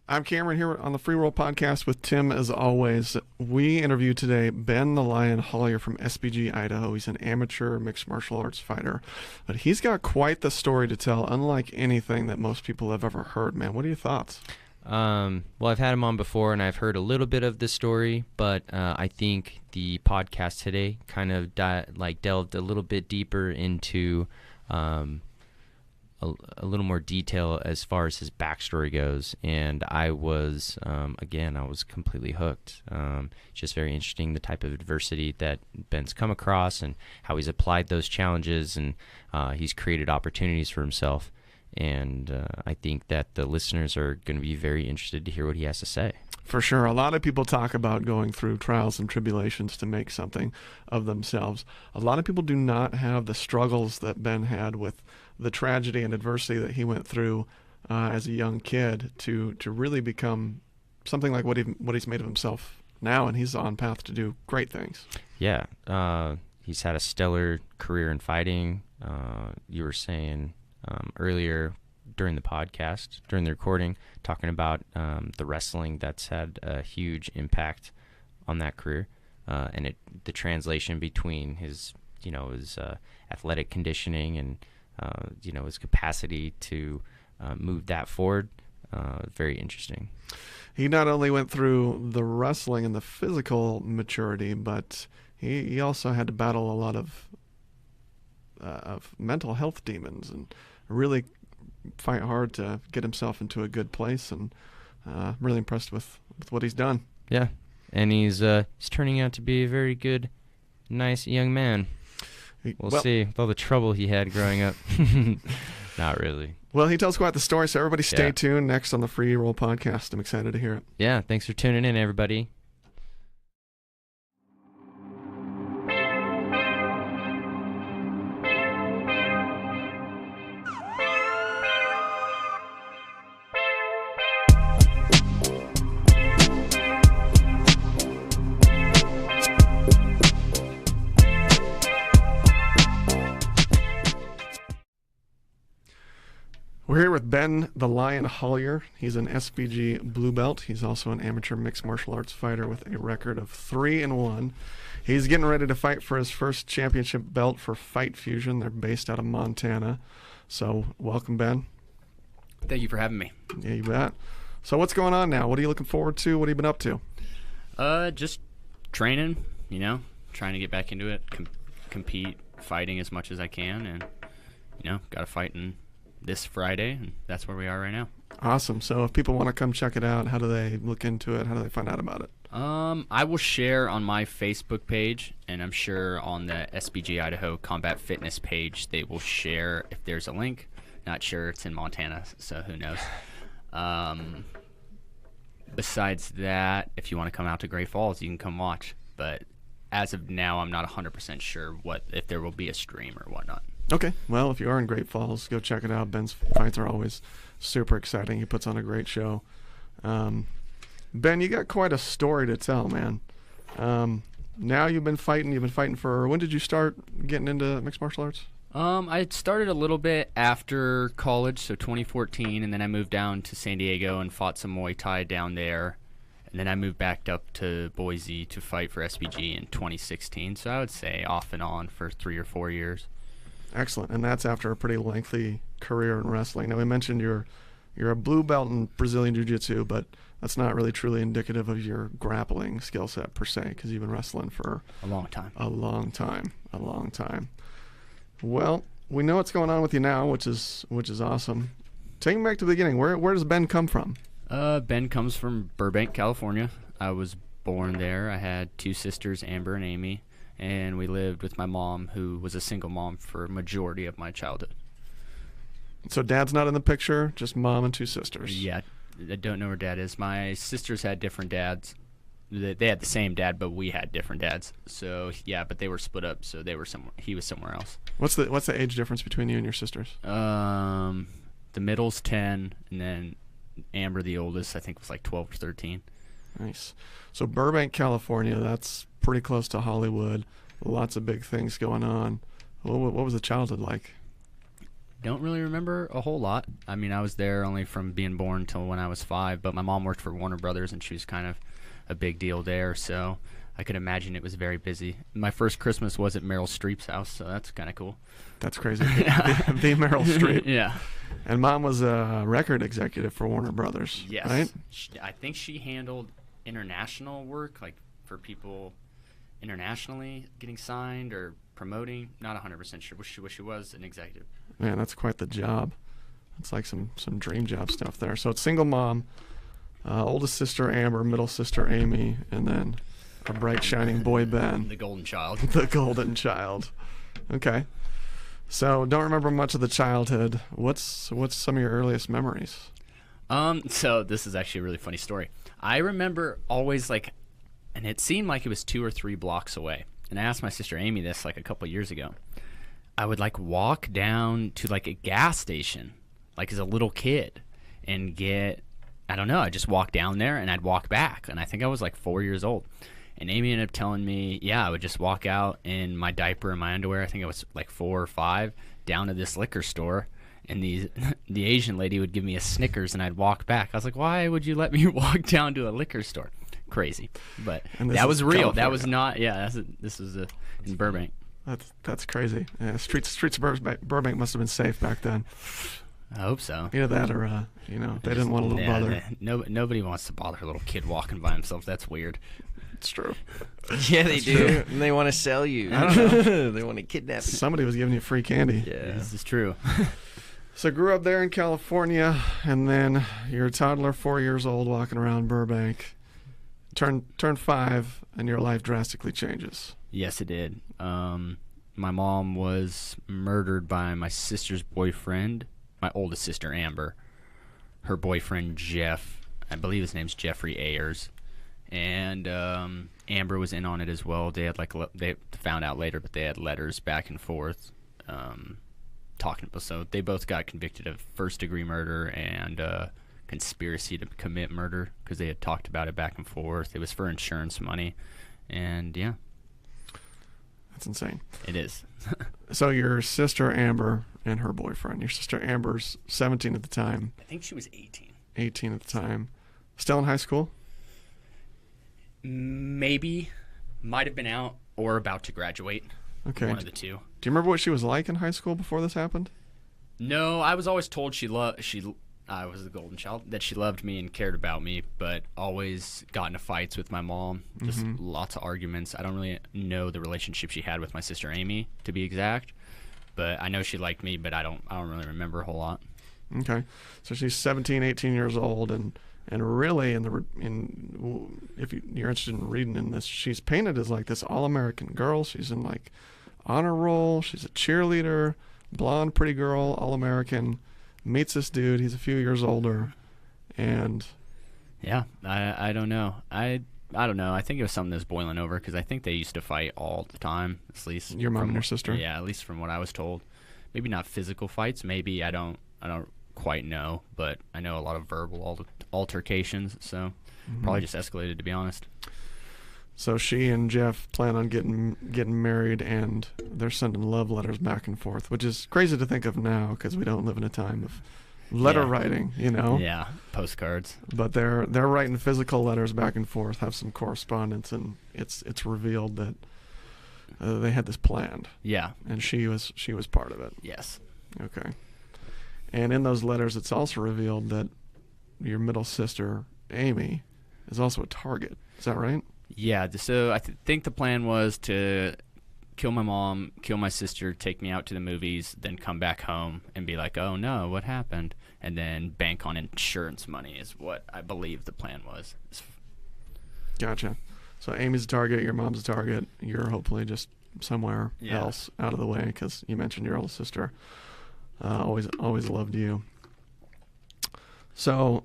I'm Kameron here on the Free Roll Podcast with Tim, as always. We interview today Ben the Lion Hollier from SBG, Idaho. He's an amateur mixed martial arts fighter, but he's got quite the story to tell, unlike anything that most people have ever heard, man. What are your thoughts? Well, I've had him on before, and I've heard a little bit of the story, but I think the podcast today kind of delved a little bit deeper into a little more detail as far as his backstory goes, and I was I was completely hooked. It's just very interesting, the type of adversity that Ben's come across and how he's applied those challenges, and he's created opportunities for himself. And I think that the listeners are going to be very interested to hear what he has to say. For sure. A lot of people talk about going through trials and tribulations to make something of themselves. A lot of people do not have the struggles that Ben had with the tragedy and adversity that he went through as a young kid to really become something like what he's made of himself now, and he's on path to do great things. Yeah. He's had a stellar career in fighting. You were saying earlier during the podcast, during the recording, talking about the wrestling that's had a huge impact on that career, and the translation between his athletic conditioning and his capacity to move that forward. Very interesting. He not only went through the wrestling and the physical maturity, but he also had to battle a lot of mental health demons and really fight hard to get himself into a good place, and I'm really impressed with what he's done. Yeah, and he's turning out to be a very good, nice young man. We'll see, with all the trouble he had growing up. Not really. Well, he tells quite the story, so everybody stay tuned next on the Free Roll Podcast. I'm excited to hear it. Yeah, thanks for tuning in, everybody. We're here with Ben the Lion Hollier. He's an SBG blue belt. He's also an amateur mixed martial arts fighter with a record of 3-1. He's getting ready to fight for his first championship belt for Fight Fusion. They're based out of Montana. So welcome, Ben. Thank you for having me. Yeah, you bet. So what's going on now? What are you looking forward to? What have you been up to? Just training, trying to get back into it, compete, fighting as much as I can, and, got to fight in this Friday, and that's where we are right now. Awesome. So if people want to come check it out, how do they look into it? How do they find out about it? I will share on my Facebook page, and I'm sure on the SBG Idaho Combat Fitness page they will share if there's a link. Not sure. It's in Montana, so who knows. Besides that, if you want to come out to Great Falls, you can come watch. But as of now, I'm not 100% sure if there will be a stream or whatnot. Okay. Well, if you are in Great Falls, go check it out. Ben's fights are always super exciting. He puts on a great show. Ben, you got quite a story to tell, man. Now you've been fighting for, when did you start getting into mixed martial arts? I started a little bit after college, so 2014, and then I moved down to San Diego and fought some Muay Thai down there. And then I moved back up to Boise to fight for SBG in 2016. So I would say off and on for 3 or 4 years. Excellent. And that's after a pretty lengthy career in wrestling. Now, we mentioned you're a blue belt in Brazilian Jiu-Jitsu, but that's not really truly indicative of your grappling skill set per se, because you've been wrestling for a long time. A long time. Well, we know what's going on with you now, which is awesome. Take me back to the beginning. Where does Ben come from? Ben comes from Burbank, California. I was born there. I had 2 sisters, Amber and Amy, and we lived with my mom, who was a single mom for a majority of my childhood. So dad's not in the picture, just mom and 2 sisters. Yeah, I don't know where dad is. My sisters had different dads. They had the same dad, but we had different dads. So yeah, but they were split up. So they were somewhere. He was somewhere else. What's the age difference between you and your sisters? The middle's 10, and then Amber, the oldest, I think was like 12 or 13. Nice. So Burbank, California, that's pretty close to Hollywood. Lots of big things going on. What was the childhood like? don't really remember a whole lot. I mean, I was there only from being born till when I was 5, but my mom worked for Warner Brothers, and she was kind of a big deal there, so I could imagine it was very busy. My first Christmas was at Meryl Streep's house, so that's kind of cool. That's crazy. The Meryl Streep. Yeah. And Mom was a record executive for Warner Brothers, Yes. right? I think she handled international work, like for people internationally getting signed or promoting. Not 100% sure. Wish she was an executive. Man, that's quite the job. It's like some dream job stuff there. So it's single mom, oldest sister Amber, middle sister Amy, and then a bright shining boy Ben. The golden child. The golden child. Okay. So don't remember much of the childhood. What's some of your earliest memories? So this is actually a really funny story. I remember always and it seemed like it was 2 or 3 blocks away. And I asked my sister Amy this a couple years ago. I would walk down to a gas station, as a little kid, and get, I don't know, I'd just walk down there and I'd walk back. And I think I was 4 years old. And Amy ended up telling me, I would just walk out in my diaper and my underwear. I think I was 4 or 5, down to this liquor store. And the Asian lady would give me a Snickers, and I'd walk back. I was like, why would you let me walk down to a liquor store? Crazy. But that was real. That was not, this was in Burbank. That's crazy. Yeah, streets of Burbank must have been safe back then. I hope so. Either that or, they didn't want a little bother. Nobody wants to bother a little kid walking by himself. That's weird. It's true. Yeah, they do. And they want to sell you. I don't know. They want to kidnap you. Somebody was giving you free candy. Yeah. This is true. So grew up there in California, and then you're a toddler, 4 years old, walking around Burbank. Turn 5, and your life drastically changes. Yes, it did. My mom was murdered by my sister's boyfriend, my oldest sister, Amber. Her boyfriend, Jeff, I believe his name's Jeffrey Ayers. And Amber was in on it as well. They had they found out later, but they had letters back and forth talking about. So they both got convicted of first-degree murder and conspiracy to commit murder because they had talked about it back and forth. It was for insurance money, and yeah, that's insane. it is. So your sister Amber and her boyfriend. Your sister Amber's 17 at the time. I think she was 18. 18 at the time. Still in high school? Maybe, might have been out or about to graduate. Okay. One of the two. Do you remember what she was like in high school before this happened? No, I was always told I was the golden child, that she loved me and cared about me, but always got into fights with my mom. Just lots of arguments. I don't really know the relationship she had with my sister Amy, to be exact, but I know she liked me, but I don't really remember a whole lot. Okay. So she's 17, 18 years old, and really, if you're interested in reading in this, she's painted as this all-American girl. She's in honor roll. She's a cheerleader, blonde, pretty girl, all-American. Meets this dude. He's a few years older, and yeah, I don't know. I don't know. I think it was something that's boiling over because I think they used to fight all the time. At least your mom and your sister. Yeah, at least from what I was told. Maybe not physical fights. Maybe I don't quite know, but I know a lot of verbal altercations. So probably just escalated, to be honest. So she and Jeff plan on getting married, and they're sending love letters back and forth, which is crazy to think of now because we don't live in a time of letter writing, Yeah, postcards. But they're writing physical letters back and forth, have some correspondence, and it's revealed that they had this planned. Yeah, and she was part of it. Yes. Okay. And in those letters, it's also revealed that your middle sister Amy is also a target. Is that right? Yeah, so I think the plan was to kill my mom, kill my sister, take me out to the movies, then come back home and be like, oh no, what happened? And then bank on insurance money is what I believe the plan was. Gotcha. So Amy's a target, your mom's a target, you're hopefully just somewhere else out of the way because you mentioned your older sister. Always loved you. So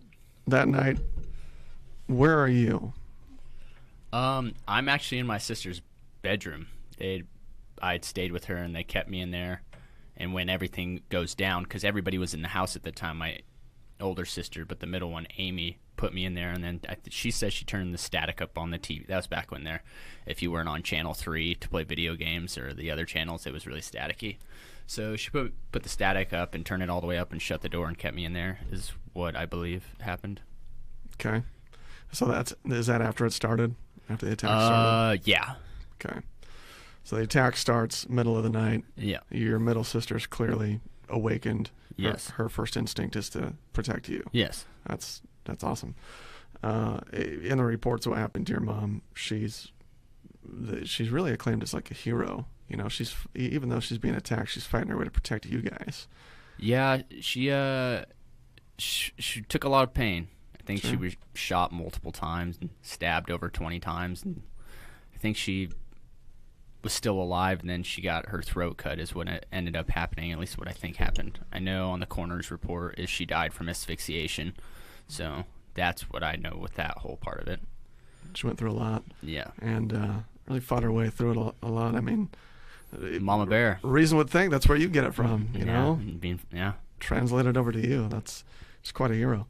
that night, where are you? I'm actually in my sister's bedroom. I'd stayed with her, and they kept me in there. And when everything goes down, because everybody was in the house at the time, my older sister, but the middle one, Amy, put me in there, and then she says she turned the static up on the TV. That was back when if you weren't on channel 3 to play video games or the other channels, it was really staticky. So she put the static up and turned it all the way up and shut the door and kept me in there, is what I believe happened. Okay. So is that after it started? After the attack started? Yeah. Okay. So the attack starts middle of the night. Yeah. Your middle sister's clearly awakened. Yes. Her first instinct is to protect you. Yes. That's awesome. In the reports, what happened to your mom? She's really acclaimed as like a hero. You know, even though she's being attacked, she's fighting her way to protect you guys. Yeah, she took a lot of pain. I think Sure. she was shot multiple times and stabbed over 20 times. And I think she was still alive, and then she got her throat cut is what it ended up happening, at least what I think happened. I know on the coroner's report is she died from asphyxiation. So that's what I know with that whole part of it. She went through a lot. Yeah. And really fought her way through it a lot. I mean, Mama Bear. Reason would think that's where you get it from, you know? Yeah. Translated over to you. She's quite a hero.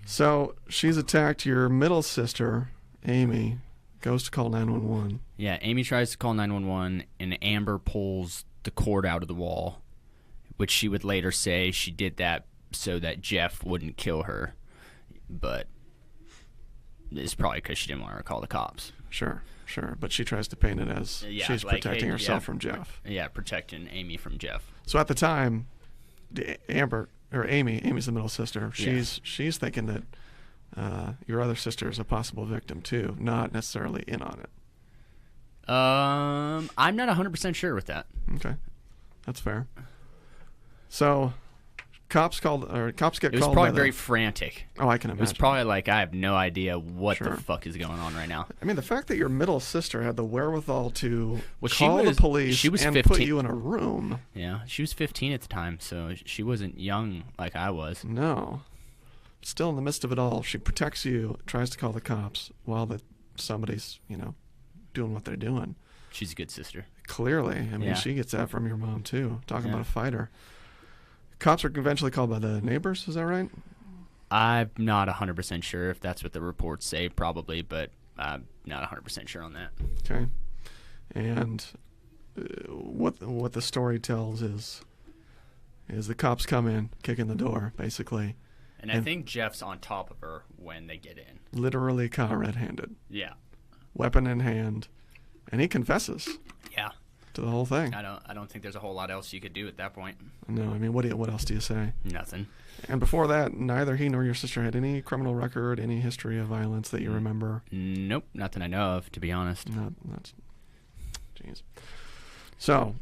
So she's attacked your middle sister, Amy, goes to call 911. Yeah, Amy tries to call 911, and Amber pulls the cord out of the wall, which she would later say she did that so that Jeff wouldn't kill her. But it's probably because she didn't want her to call the cops. Sure. But she tries to paint it as she's protecting herself from Jeff. Yeah, protecting Amy from Jeff. So at the time, Amy's the middle sister. She's thinking that your other sister is a possible victim too, not necessarily in on it. I'm not 100% sure with that. Okay, that's fair. So, cops get called. It was probably very frantic. Oh, I can imagine. It was probably like, I have no idea what Sure. the fuck is going on right now. I mean, the fact that your middle sister had the wherewithal to Well, call the police she was and 15. put you in a room. Yeah, she was 15 at the time, so she wasn't young like I was. No. Still in the midst of it all, she protects you, tries to call the cops while somebody's, doing what they're doing. She's a good sister. Clearly. I mean, Yeah. she gets that from your mom, too. Talking Yeah. about a fighter. Cops are eventually called by the neighbors, is that right? I'm not 100% sure if that's what the reports say, probably, but I'm not 100% sure on that. Okay. And what the story tells is the cops come in, kick in the door, basically. And I think Jeff's on top of her when they get in. Literally caught red-handed. Yeah. Weapon in hand. And he confesses Yeah. to the whole thing. I don't think there's a whole lot else you could do at that point. No, I mean, what else do you say? Nothing. And before that, neither he nor your sister had any criminal record, any history of violence that you remember? Nope, nothing I know of, to be honest. Jeez. So,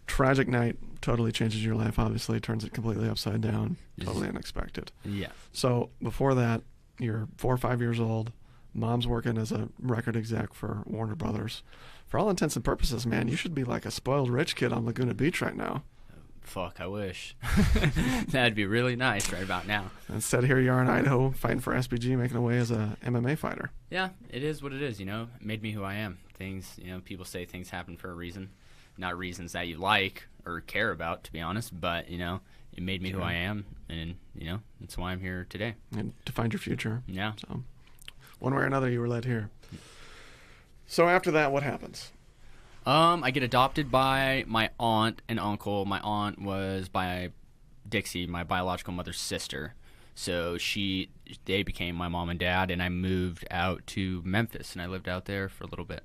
tragic night totally changes your life, obviously, turns it completely upside down, totally unexpected. Yeah. So, before that, you're 4 or 5 years old, mom's working as a record exec for Warner Brothers. For all intents and purposes, man, you should be like a spoiled rich kid on Laguna Beach right now. Fuck, I wish. That'd be really nice right about now. Instead, here you are in Idaho, fighting for SBG, making away as a MMA fighter. Yeah, it is what it is, It made me who I am. Things, people say things happen for a reason. Not reasons that you like or care about, to be honest, but, it made me who I am, and, that's why I'm here today. And to find your future. Yeah. So, one way or another, you were led here. So after that, what happens? I get adopted by my aunt and uncle. My aunt was by Dixie, my biological mother's sister. So they became my mom and dad, and I moved out to Memphis, and I lived out there for a little bit.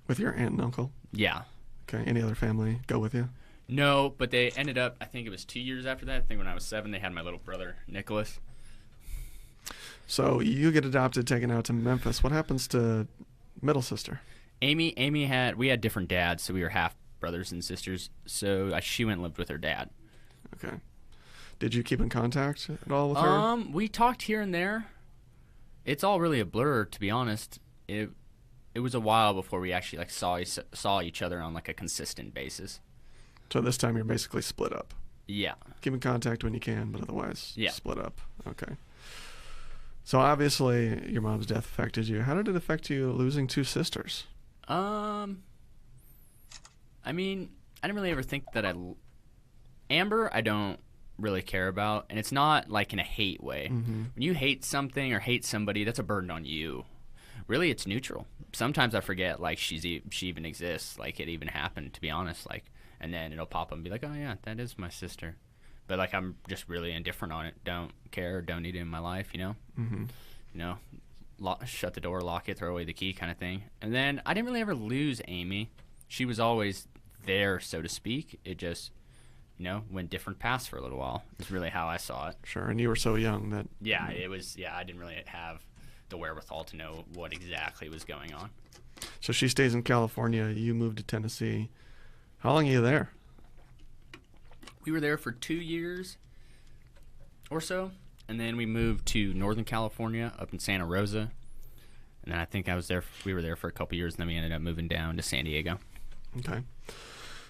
With your aunt and uncle? Yeah. Okay. Any other family go with you? No, but they ended up, I think it was 2 years after that. I think when I was 7, they had my little brother, Nicholas. So you get adopted, taken out to Memphis. What happens to middle sister? We had different dads, so we were half brothers and sisters. So she went and lived with her dad. Okay. Did you keep in contact at all with her? We talked here and there. It's all really a blur, to be honest. It was a while before we actually saw each other on a consistent basis. So this time you're basically split up. Yeah. Keep in contact when you can, but otherwise Yeah. split up. Okay. So obviously your mom's death affected you. How did it affect you losing 2 sisters? I mean, I didn't really ever think that Amber, I don't really care about. And it's not like in a hate way. When you hate something or hate somebody, that's a burden on you. Really, it's neutral. Sometimes I forget like she even exists, like it even happened, to be honest. Like, and then it'll pop up and be like, oh yeah, that is my sister. But like I'm just really indifferent on it. Don't care. Don't need it in my life. You know, shut the door, lock it, throw away the key, kind of thing. And then I didn't really ever lose Amy. She was always there, so to speak. It just, went different paths for a little while. Is really how I saw it. Sure. And you were so young that. Yeah, it was. Yeah, I didn't really have the wherewithal to know what exactly was going on. So she stays in California. You moved to Tennessee. How long are you there? We were there for 2 years or so, and then we moved to Northern California up in Santa Rosa. And then I think we were there for a couple years, and then we ended up moving down to San Diego. Okay.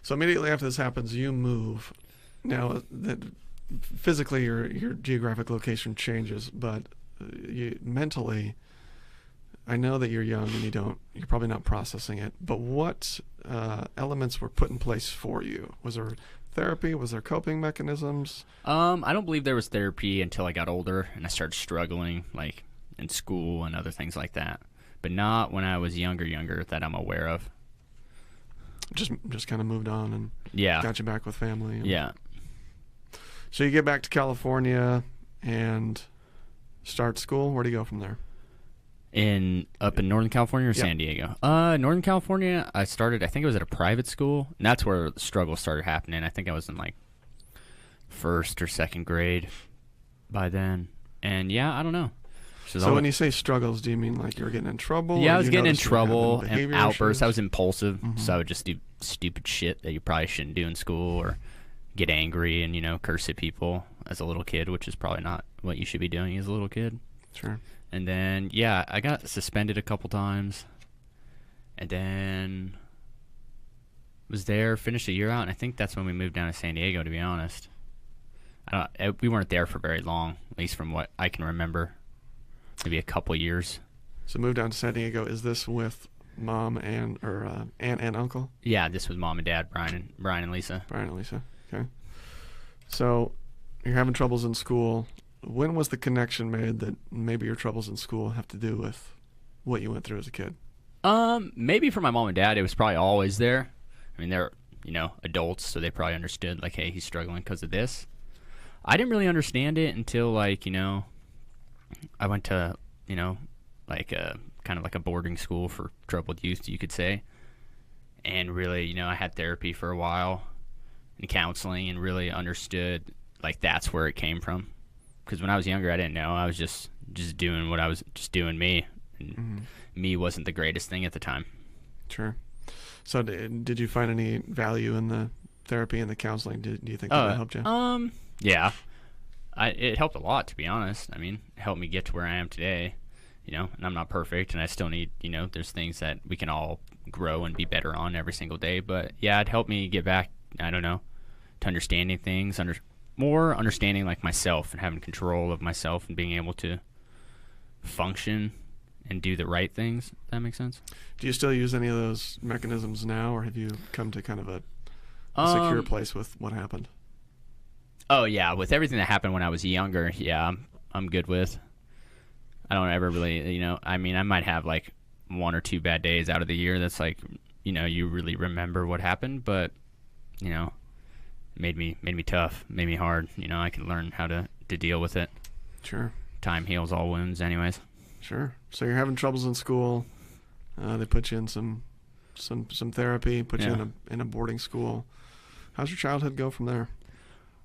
So immediately after this happens, you move. Now, physically, your geographic location changes, but you mentally, I know that you're young and you're probably not processing it, but what elements were put in place for you? Was there therapy? Was there coping mechanisms? I don't believe there was therapy until I got older and I started struggling, like in school and other things like that. But not when I was younger that I'm aware of. Just kind of moved on and got you back with family. Yeah. So you get back to California and start school. Where do you go from there? Up in Northern California or San Diego? Northern California, I think it was at a private school, and that's where the struggle started happening. I think I was in like first or second grade by then. And I don't know. So when you say struggles, do you mean like you were getting in trouble? Yeah, I was getting in trouble and outbursts. Issues? I was impulsive, so I would just do stupid shit that you probably shouldn't do in school, or get angry and, curse at people as a little kid, which is probably not what you should be doing as a little kid. Sure. And then, I got suspended a couple times, and then was there, finished a year out, and I think that's when we moved down to San Diego, to be honest. We weren't there for very long, at least from what I can remember. Maybe a couple years. So moved down to San Diego. Is this with mom and aunt and uncle? Yeah, this was mom and dad, Brian and Lisa. Brian and Lisa. Okay. So you're having troubles in school. When was the connection made that maybe your troubles in school have to do with what you went through as a kid? Maybe for my mom and dad, it was probably always there. I mean, they're, adults, so they probably understood, like, hey, he's struggling because of this. I didn't really understand it until, like, I went to, like kind of like a boarding school for troubled youth, you could say. And really, I had therapy for a while and counseling, and really understood, like, that's where it came from. Because when I was younger, I didn't know. I was just doing what I was, just doing me. And me wasn't the greatest thing at the time. Sure. So did you find any value in the therapy and the counseling? Do you think that helped you? Yeah. It helped a lot, to be honest. I mean, it helped me get to where I am today, and I'm not perfect, and I still need, there's things that we can all grow and be better on every single day. But, it helped me get back, I don't know, to understanding things, more understanding, like, myself and having control of myself and being able to function and do the right things. If that makes sense? Do you still use any of those mechanisms now, or have you come to kind of a secure place with what happened? Oh, yeah. With everything that happened when I was younger, I'm good with. I don't ever really, I mean, I might have, like, 1 or 2 bad days out of the year that's, like, you really remember what happened, but, made me tough, made me hard. I could learn how to deal with it. Sure. Time heals all wounds anyways. Sure. So you're having troubles in school. They put you in some therapy, put you in a boarding school. How's your childhood go from there?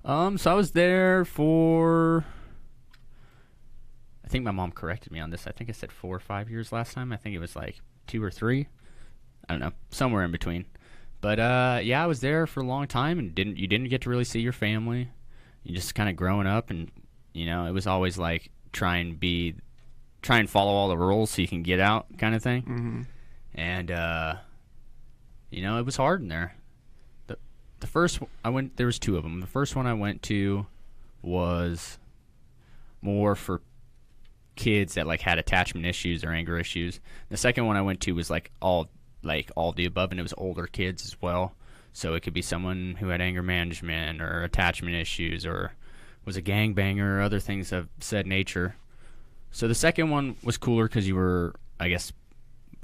So I was there for, I think my mom corrected me on this. I think I said 4 or 5 years last time. I think it was like 2 or 3. I don't know, somewhere in between. But I was there for a long time, and you didn't get to really see your family. You just kind of growing up, and it was always like try and follow all the rules so you can get out, kind of thing. Mm-hmm. And it was hard in there. The first there was 2 of them. The first one I went to was more for kids that, like, had attachment issues or anger issues. The second one I went to was all the above, and it was older kids as well. So it could be someone who had anger management or attachment issues, or was a gangbanger or other things of said nature. So the second one was cooler because you were, I guess,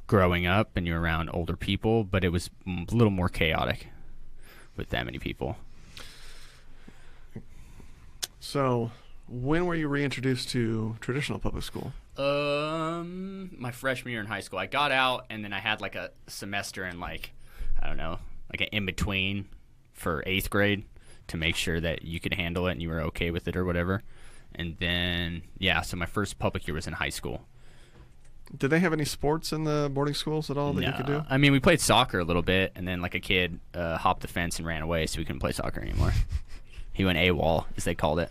growing up and you're around older people, but it was a little more chaotic with that many people. So when were you reintroduced to traditional public school? My freshman year in high school. I got out and then I had like a semester in like, I don't know, like an in-between for 8th grade to make sure that you could handle it and you were okay with it or whatever. And then, yeah, so my first public year was in high school. Did they have any sports in the boarding schools at all that No. you could do? I mean, we played soccer a little bit, and then like a kid hopped the fence and ran away, so we couldn't play soccer anymore. He went AWOL, as they called it.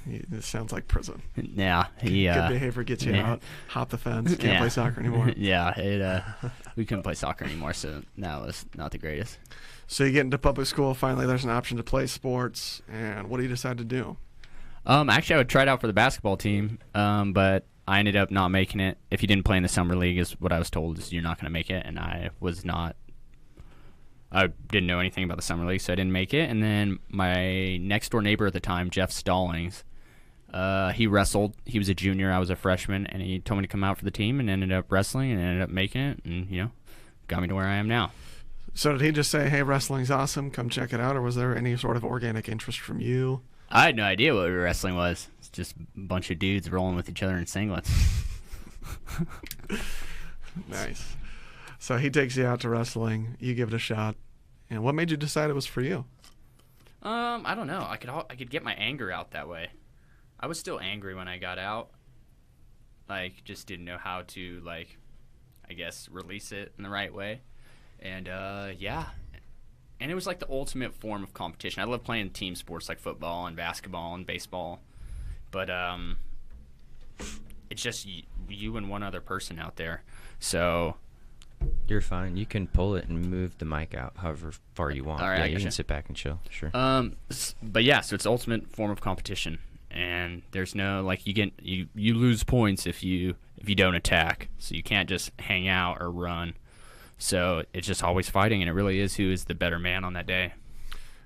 This sounds like prison. Yeah, he Good behavior gets you out, hop the fence, can't play soccer anymore. Yeah, we couldn't play soccer anymore, so that was not the greatest. So you get into public school, finally there's an option to play sports, and what do you decide to do? Actually, I would try it out for the basketball team, but I ended up not making it. If you didn't play in the summer league, is what I was told, is you're not going to make it, and I didn't know anything about the summer league, so I didn't make it. And then my next door neighbor at the time, Jeff Stallings, he wrestled. He was a junior, I was a freshman, and he told me to come out for the team and ended up wrestling and ended up making it, and got me to where I am now. So did he just say, hey, wrestling's awesome, come check it out, or was there any sort of organic interest from you? I had no idea what wrestling was. It's just a bunch of dudes rolling with each other in singlets. Nice. So he takes you out to wrestling, you give it a shot, and what made you decide it was for you? I don't know. I could get my anger out that way. I was still angry when I got out. Like, just didn't know how to, like, I guess, release it in the right way. And, yeah. And it was like the ultimate form of competition. I love playing team sports like football and basketball and baseball. But it's just you and one other person out there. So You're fine. You can pull it and move the mic out however far you want. All right, yeah, I you gotcha. can sit back and chill. Sure. But yeah, so it's the ultimate form of competition. And there's no, like, you lose points if you don't attack. So you can't just hang out or run. So it's just always fighting, and it really is who is the better man on that day.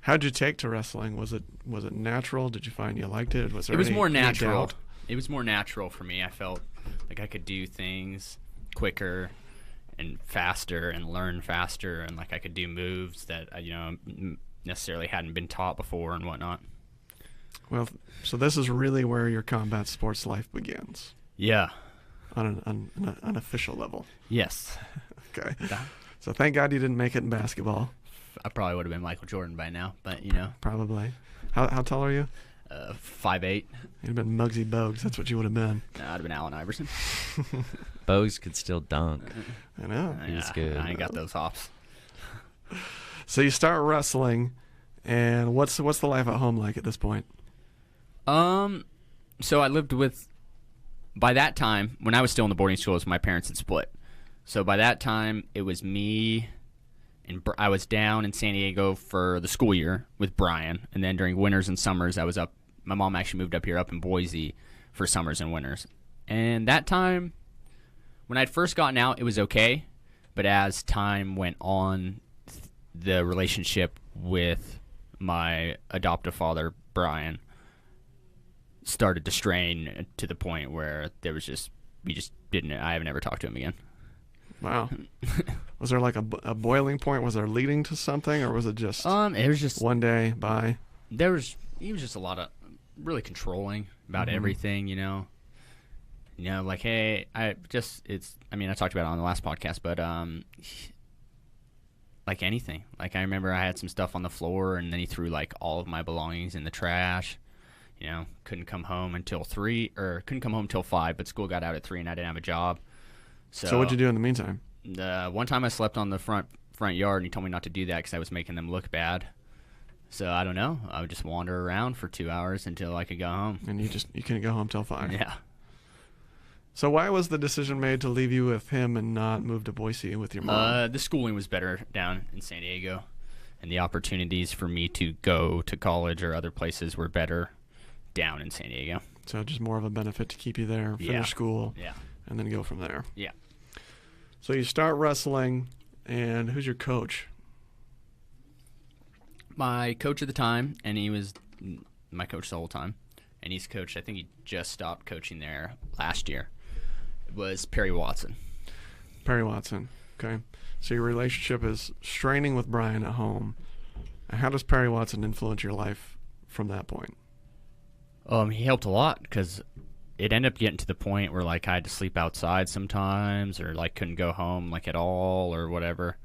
How'd you take to wrestling? Was it natural? Did you find you liked it? Was there It was any- more any natural. doubt? It was more natural for me. I felt like I could do things quicker and faster and learn faster, and like I could do moves that necessarily hadn't been taught before and whatnot. Well, so this is really where your combat sports life begins, Yeah. on an unofficial level. Yes. Okay. Yeah. So thank God you didn't make it in basketball. I probably would have been Michael Jordan by now, but Probably. How tall are you? 5'8". You'd have been Muggsy Bogues. That's what you would have been. I'd have been Allen Iverson. Bogues could still dunk. I know. He was good. I ain't got those hops. So you start wrestling, and what's the life at home like at this point? So I lived with, by that time, when I was still in the boarding schools, my parents had split. So by that time, it was me, and I was down in San Diego for the school year with Brian, and then during winters and summers, I was up. My mom actually moved up here, up in Boise, for summers and winters. And that time, when I'd first gotten out, it was okay, but as time went on, the relationship with my adoptive father, Brian, started to strain to the point where I haven't ever talked to him again. Wow. Was there like a boiling point? Was there leading to something, or was it just It was just one day, bye? he was just a lot of really controlling about everything, like, hey, I talked about it on the last podcast, but like anything, like I remember I had some stuff on the floor, and then he threw like all of my belongings in the trash. Couldn't come home until 5, but school got out at 3 and I didn't have a job. So what'd you do in the meantime? One time I slept on the front yard, and he told me not to do that because I was making them look bad. So I don't know. I would just wander around for 2 hours until I could go home. And you couldn't go home till 5. Yeah. So why was the decision made to leave you with him and not move to Boise with your mom? The schooling was better down in San Diego, and the opportunities for me to go to college or other places were better down in San Diego. So just more of a benefit to keep you there, finish school, and then go from there. Yeah. So you start wrestling, and who's your coach? My coach at the time, and he was my coach the whole time. And he's coached, I think he just stopped coaching there last year. It was Perry Watson. Perry Watson. Okay. So your relationship is straining with Brian at home. How does Perry Watson influence your life from that point? He helped a lot because it ended up getting to the point where like I had to sleep outside sometimes, or like couldn't go home like at all or whatever.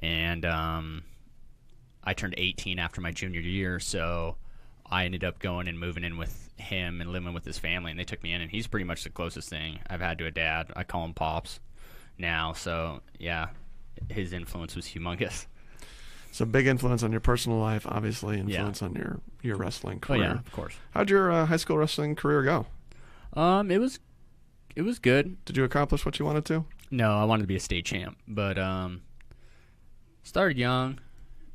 And I turned 18 after my junior year, so I ended up going and moving in with him and living with his family, and they took me in, and he's pretty much the closest thing I've had to a dad. I call him Pops now, so yeah, his influence was humongous. So big influence on your personal life, obviously influence on your wrestling career. Oh yeah, of course. How'd your high school wrestling career go? It was good. Did you accomplish what you wanted to? No, I wanted to be a state champ, but started young.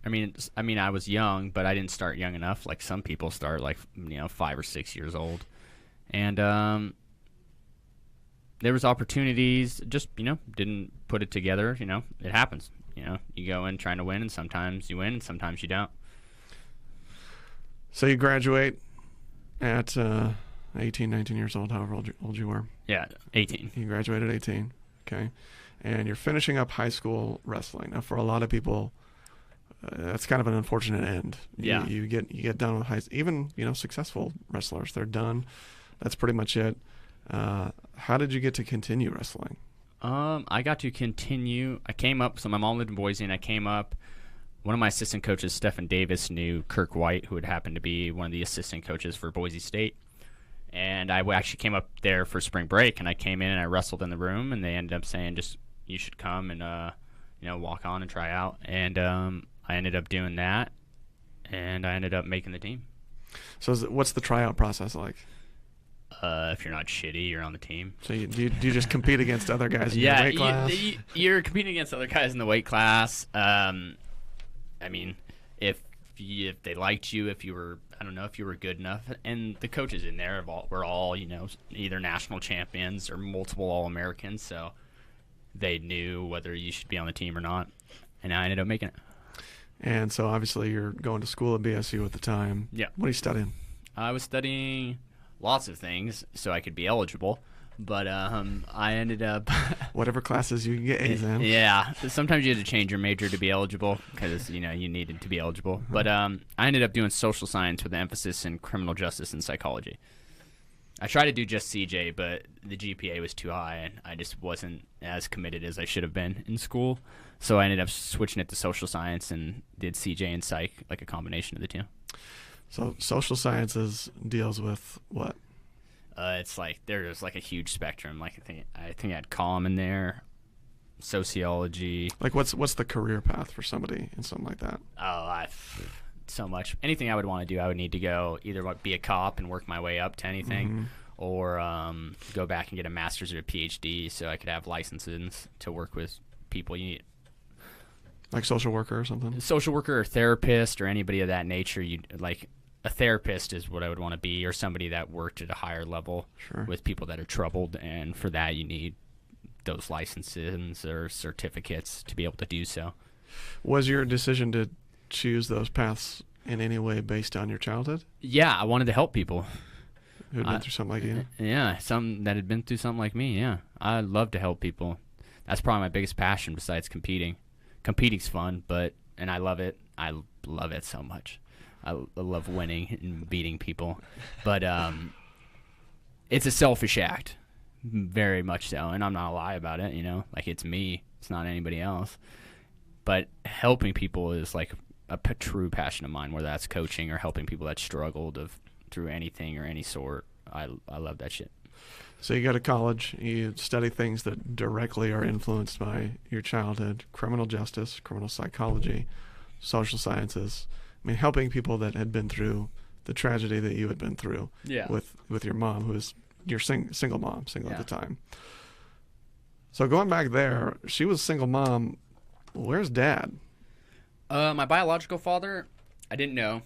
I mean, I was young, but I didn't start young enough. Like some people start, like 5 or 6 years old, and there was opportunities. Just didn't put it together. It happens. You go in trying to win, and sometimes you win, and sometimes you don't. So you graduate at 18, 19 years old, however old you were. Yeah, 18. You graduated at 18, okay. And you're finishing up high school wrestling. Now, for a lot of people, that's kind of an unfortunate end. Yeah. You get done with even successful wrestlers, they're done. That's pretty much it. How did you get to continue wrestling? I got to continue. I came up, so my mom lived in Boise, and I came up. One of my assistant coaches, Stephen Davis, knew Kirk White, who would happen to be one of the assistant coaches for Boise State. And I actually came up there for spring break, and I came in and I wrestled in the room, and they ended up saying, just you should come and walk on and try out. And I ended up doing that, and I ended up making the team. So what's the tryout process like? If you're not shitty, you're on the team. So do you just compete against other guys in your weight class? You're competing against other guys in the weight class. I mean, if they liked you, if you were, I don't know, if you were good enough, and the coaches in there were all, either national champions or multiple All-Americans, so they knew whether you should be on the team or not, and I ended up making it. And so obviously you're going to school at BSU at the time. Yeah. What are you studying? I was studying lots of things so I could be eligible, but I ended up whatever classes you can get A's in. Yeah, sometimes you had to change your major to be eligible because you needed to be eligible. But I ended up doing social science with an emphasis in criminal justice and psychology. I tried to do just CJ, but the GPA was too high, and I just wasn't as committed as I should have been in school. So I ended up switching it to social science and did CJ and psych, like a combination of the two. So social sciences deals with what? It's like there's like a huge spectrum. Like I think I had comm in there, sociology. Like what's the career path for somebody in something like that? Oh, so much. Anything I would want to do, I would need to go either be a cop and work my way up to anything, or go back and get a master's or a PhD so I could have licenses to work with people. You need like social worker or something. Social worker or therapist or anybody of that nature. A therapist is what I would want to be, or somebody that worked at a higher level with people that are troubled, and for that you need those licenses or certificates to be able to do so. Was your decision to choose those paths in any way based on your childhood? Yeah, I wanted to help people who'd been through something like you. Yeah, some that had been through something like me. Yeah, I love to help people. That's probably my biggest passion besides competing. Competing's fun, and I love it. I love it so much. I love winning and beating people, but it's a selfish act, very much so, and I'm not a lie about it. Like it's me, it's not anybody else. But helping people is like a true passion of mine, whether that's coaching or helping people that struggled through anything or any sort. I love that shit. So you go to college, you study things that directly are influenced by your childhood: criminal justice, criminal psychology, social sciences. I mean, helping people that had been through the tragedy that you had been through with your mom, who was your single mom, at the time. So going back there, she was a single mom. Where's Dad? My biological father, I didn't know.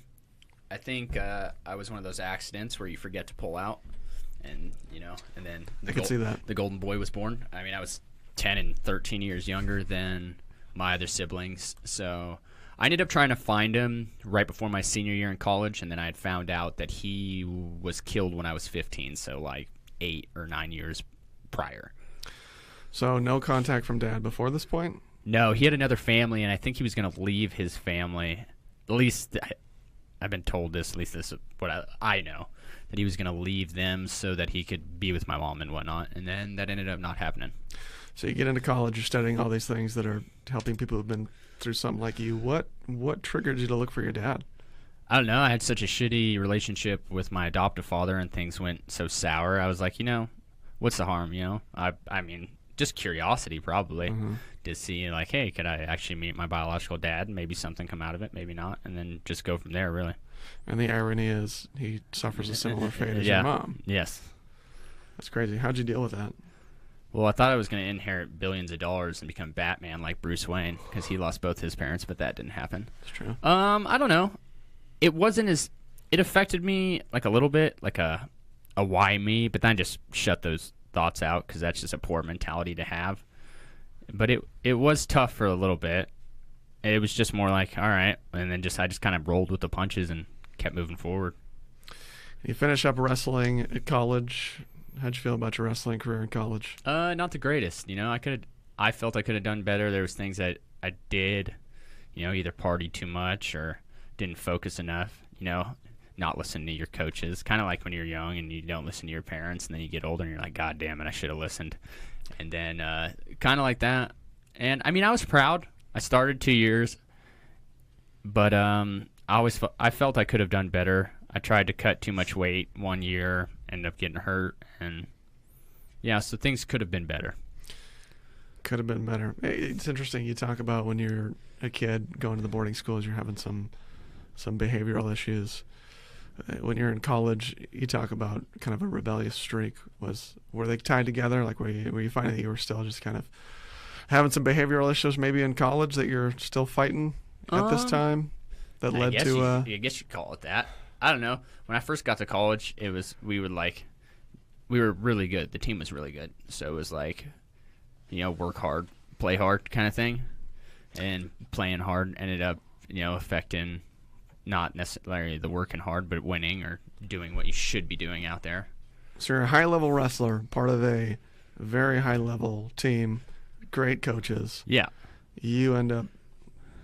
I think I was one of those accidents where you forget to pull out, and and then I could see that. The golden boy was born. I mean, I was 10 and 13 years younger than my other siblings, so I ended up trying to find him right before my senior year in college, and then I had found out that he was killed when I was 15, so like 8 or 9 years prior. So no contact from Dad before this point? No, he had another family, and I think he was going to leave his family. At least I've been told this, at least this is what I know, that he was going to leave them so that he could be with my mom and whatnot, and then that ended up not happening. So you get into college, you're studying all these things that are helping people who've been through something like you. What triggered you to look for your dad? I don't know. I had such a shitty relationship with my adoptive father, and things went so sour. I was like, what's the harm, I mean, just curiosity probably to see, like, hey, could I actually meet my biological dad? Maybe something come out of it, maybe not, and then just go from there, really. And the irony is he suffers a similar fate as your mom. Yes. That's crazy. How'd you deal with that? Well, I thought I was going to inherit billions of dollars and become Batman like Bruce Wayne because he lost both his parents, but that didn't happen. That's true. I don't know. It wasn't as... It affected me like a little bit, like a why me, but then I just shut those thoughts out because that's just a poor mentality to have. But it was tough for a little bit. It was just more like, all right, and then I just kind of rolled with the punches and kept moving forward. You finish up wrestling at college. How'd you feel about your wrestling career in college? Not the greatest. I felt I could have done better. There was things that I did, either partied too much or didn't focus enough. Not listening to your coaches. Kind of like when you're young and you don't listen to your parents, and then you get older and you're like, God damn it, I should have listened. And then kind of like that. And I mean, I was proud. I started 2 years, but I felt I could have done better. I tried to cut too much weight 1 year, ended up getting hurt, and so things could have been better. Could have been better. It's interesting. You talk about when you're a kid going to the boarding schools, you're having some behavioral issues. When you're in college, you talk about kind of a rebellious streak. Were they tied together? Like were you finding that you were still just kind of having some behavioral issues maybe in college that you're still fighting at this time that led to... I guess you'd call it that. I don't know. When I first got to college, we were really good. The team was really good. So it was like, work hard, play hard kind of thing. And playing hard ended up, affecting not necessarily the working hard, but winning or doing what you should be doing out there. So you're a high-level wrestler, part of a very high-level team, great coaches. Yeah. You end up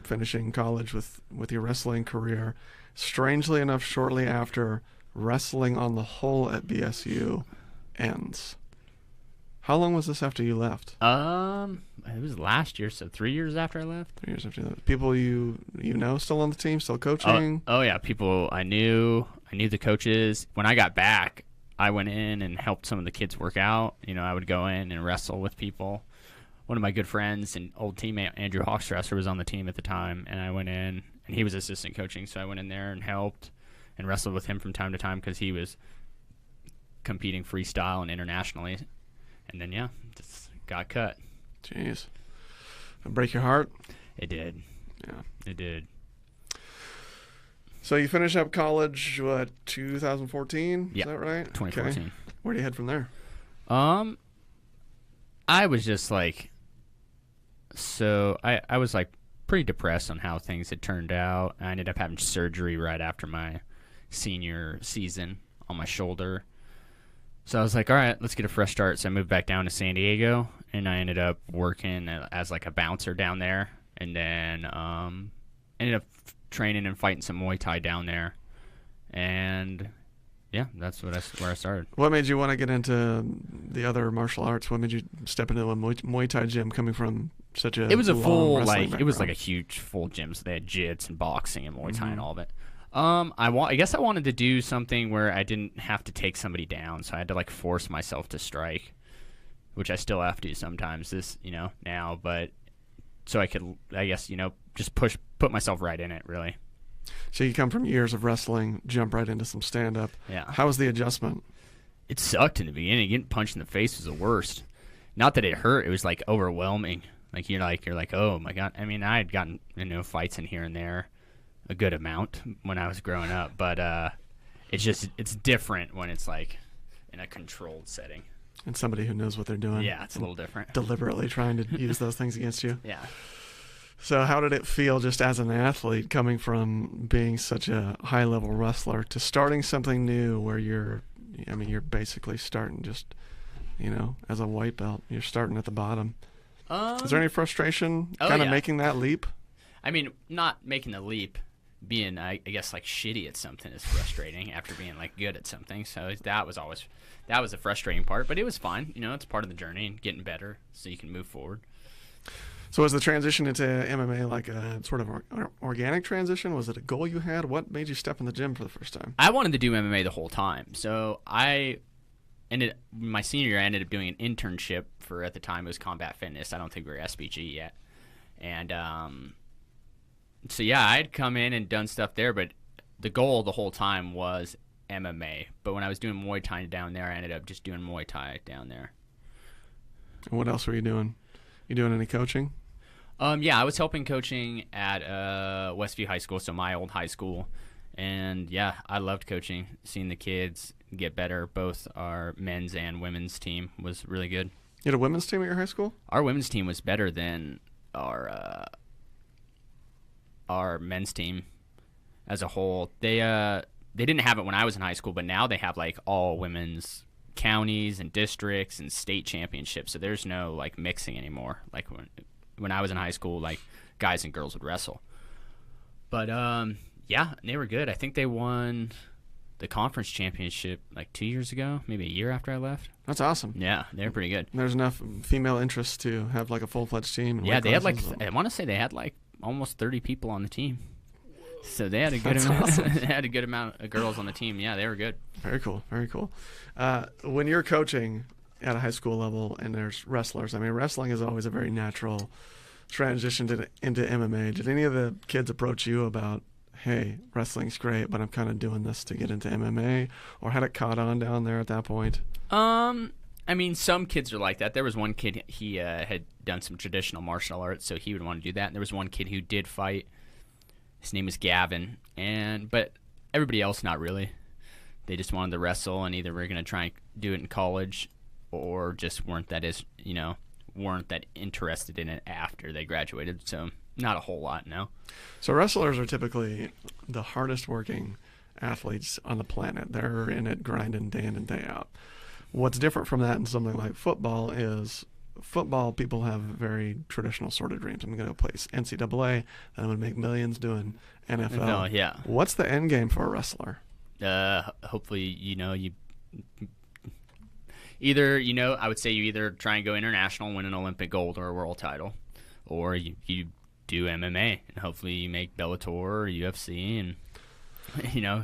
finishing college with your wrestling career. Strangely enough, shortly after, wrestling on the whole at BSU ends. How long was this after you left? It was last year, so 3 years after I left. 3 years after you left. People you know still on the team, still coaching? Oh yeah, people I knew. I knew the coaches. When I got back, I went in and helped some of the kids work out. I would go in and wrestle with people. One of my good friends and old teammate, Andrew Hawkstrasser, was on the team at the time, and I went in, and he was assistant coaching, so I went in there and helped and wrestled with him from time to time because he was competing freestyle and internationally. And then, just got cut. Jeez. Did it break your heart? It did. Yeah. It did. So you finish up college, 2014? Yeah. Is that right? 2014. Okay. Where do you head from there? I was just like... So, I was like pretty depressed on how things had turned out. I ended up having surgery right after my senior season on my shoulder. So I was like, all right, let's get a fresh start. So I moved back down to San Diego, and I ended up working as like a bouncer down there, and then ended up training and fighting some Muay Thai down there. And that's where I started. What made you want to get into the other martial arts? What made you step into a Muay Thai gym coming from such a... It was a full, background? It was like a huge full gym. So they had jits and boxing and Muay Thai and all of it. I guess I wanted to do something where I didn't have to take somebody down, so I had to like force myself to strike, which I still have to sometimes now, but so I could, I guess, just put myself right in it, really. So you come from years of wrestling, jump right into some stand-up. Yeah. How was the adjustment? It sucked in the beginning. Getting punched in the face was the worst. Not that it hurt, it was like overwhelming. Like you're like, oh my God. I mean, I had gotten fights in here and there a good amount when I was growing up, but it's different when it's like in a controlled setting. And somebody who knows what they're doing. Yeah, it's a little different. Deliberately trying to use those things against you. Yeah. So how did it feel just as an athlete coming from being such a high-level wrestler to starting something new where you're basically starting just, as a white belt, you're starting at the bottom. Is there any frustration making that leap? I mean, not making the leap, being, I guess, like shitty at something is frustrating after being like good at something. So that was the frustrating part, but it was fine. It's part of the journey and getting better so you can move forward. So was the transition into MMA like a sort of organic transition? Was it a goal you had? What made you step in the gym for the first time? I wanted to do MMA the whole time. So my senior year, I ended up doing an internship for, at the time, it was Combat Fitness. I don't think we were SBG yet. And so, yeah, I had come in and done stuff there, but the goal the whole time was MMA. But when I was doing Muay Thai down there, I ended up just doing Muay Thai down there. And what else were you doing? You doing any coaching? Yeah, I was helping coaching at Westview High School, so my old high school. And, yeah, I loved coaching, seeing the kids get better. Both our men's and women's team was really good. You had a women's team at your high school? Our women's team was better than our men's team as a whole. They didn't have it when I was in high school, but now they have, like, all women's counties and districts and state championships, so there's no, like, mixing anymore. Like, when I was in high school, like, guys and girls would wrestle. But, yeah, they were good. I think they won the conference championship like 2 years ago, maybe a year after I left. That's awesome. Yeah, they were pretty good. There's enough female interest to have like a full-fledged team. Yeah, they had like, I want to say they had like almost 30 people on the team. So they had a good amount. Awesome. They had a good amount of girls on the team. Yeah, they were good. Very cool. Very cool. When you're coaching at a high school level and there's wrestlers, I mean, wrestling is always a very natural transition into MMA. Did any of the kids approach you about, hey, wrestling's great, but I'm kind of doing this to get into MMA, or had it caught on down there at that point? I mean, some kids are like that. There was one kid, he had done some traditional martial arts, so he would want to do that. And there was one kid who did fight. His name was Gavin, but everybody else, not really. They just wanted to wrestle, and either we're going to try and do it in college, or just weren't that interested in it after they graduated. So not a whole lot, no. So wrestlers are typically the hardest working athletes on the planet. They're in it grinding day in and day out. What's different from that in something like football is football people have very traditional sort of dreams. I'm going to play NCAA, and I'm going to make millions doing NFL. No, yeah. What's the end game for a wrestler? Hopefully, you either, I would say you either try and go international and win an Olympic gold or a world title, or you do MMA, and hopefully you make Bellator or UFC, and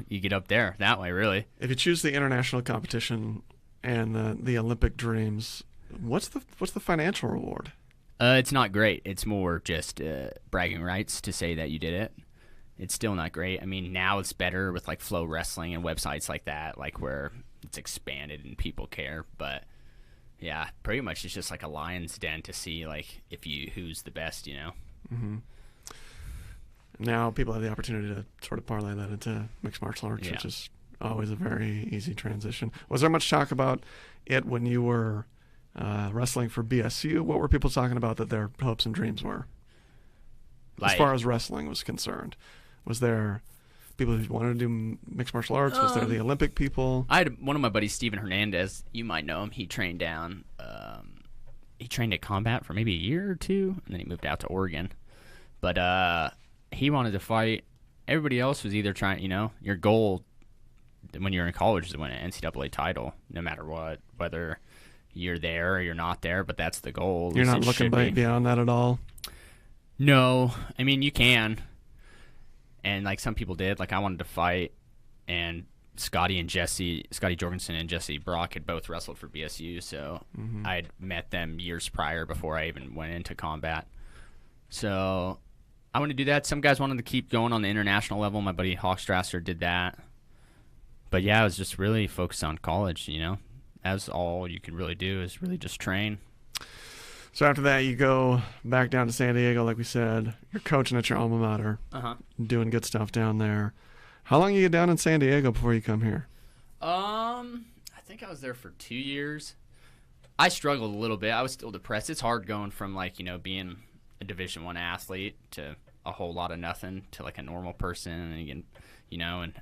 you get up there that way, really. If you choose the international competition and the Olympic dreams, what's the financial reward? It's not great. It's more just bragging rights to say that you did it. It's still not great. I mean, now it's better with like Flow Wrestling and websites like that, like where it's expanded and people care. But yeah, pretty much it's just like a lion's den to see like who's the best, Mm-hmm. Now people have the opportunity to sort of parlay that into mixed martial arts, which is always a very easy transition. Was there much talk about it when you were wrestling for BSU? What were people talking about that their hopes and dreams were? As far as wrestling was concerned, was there people who wanted to do mixed martial arts? Was there the Olympic people? I had one of my buddies, Steven Hernandez. You might know him. He trained down. He trained at Combat for maybe a year or two, and then he moved out to Oregon. But he wanted to fight. Everybody else was either trying, your goal when you're in college is to win an NCAA title, no matter what, whether you're there or you're not there, but that's the goal. You're not looking beyond that at all? No. I mean, you can. And, like, some people did. Like, I wanted to fight, and Scotty Jorgensen and Jesse Brock had both wrestled for BSU, so I'd met them years prior before I even went into Combat. So I wanted to do that. Some guys wanted to keep going on the international level. My buddy Hawkstrasser did that. But, yeah, I was just really focused on college, That's all you could really do is really just train. So after that, you go back down to San Diego, like we said. You're coaching at your alma mater, doing good stuff down there. How long you get down in San Diego before you come here? I think I was there for 2 years. I struggled a little bit. I was still depressed. It's hard going from, like, being a Division I athlete to a whole lot of nothing to like a normal person, and again, and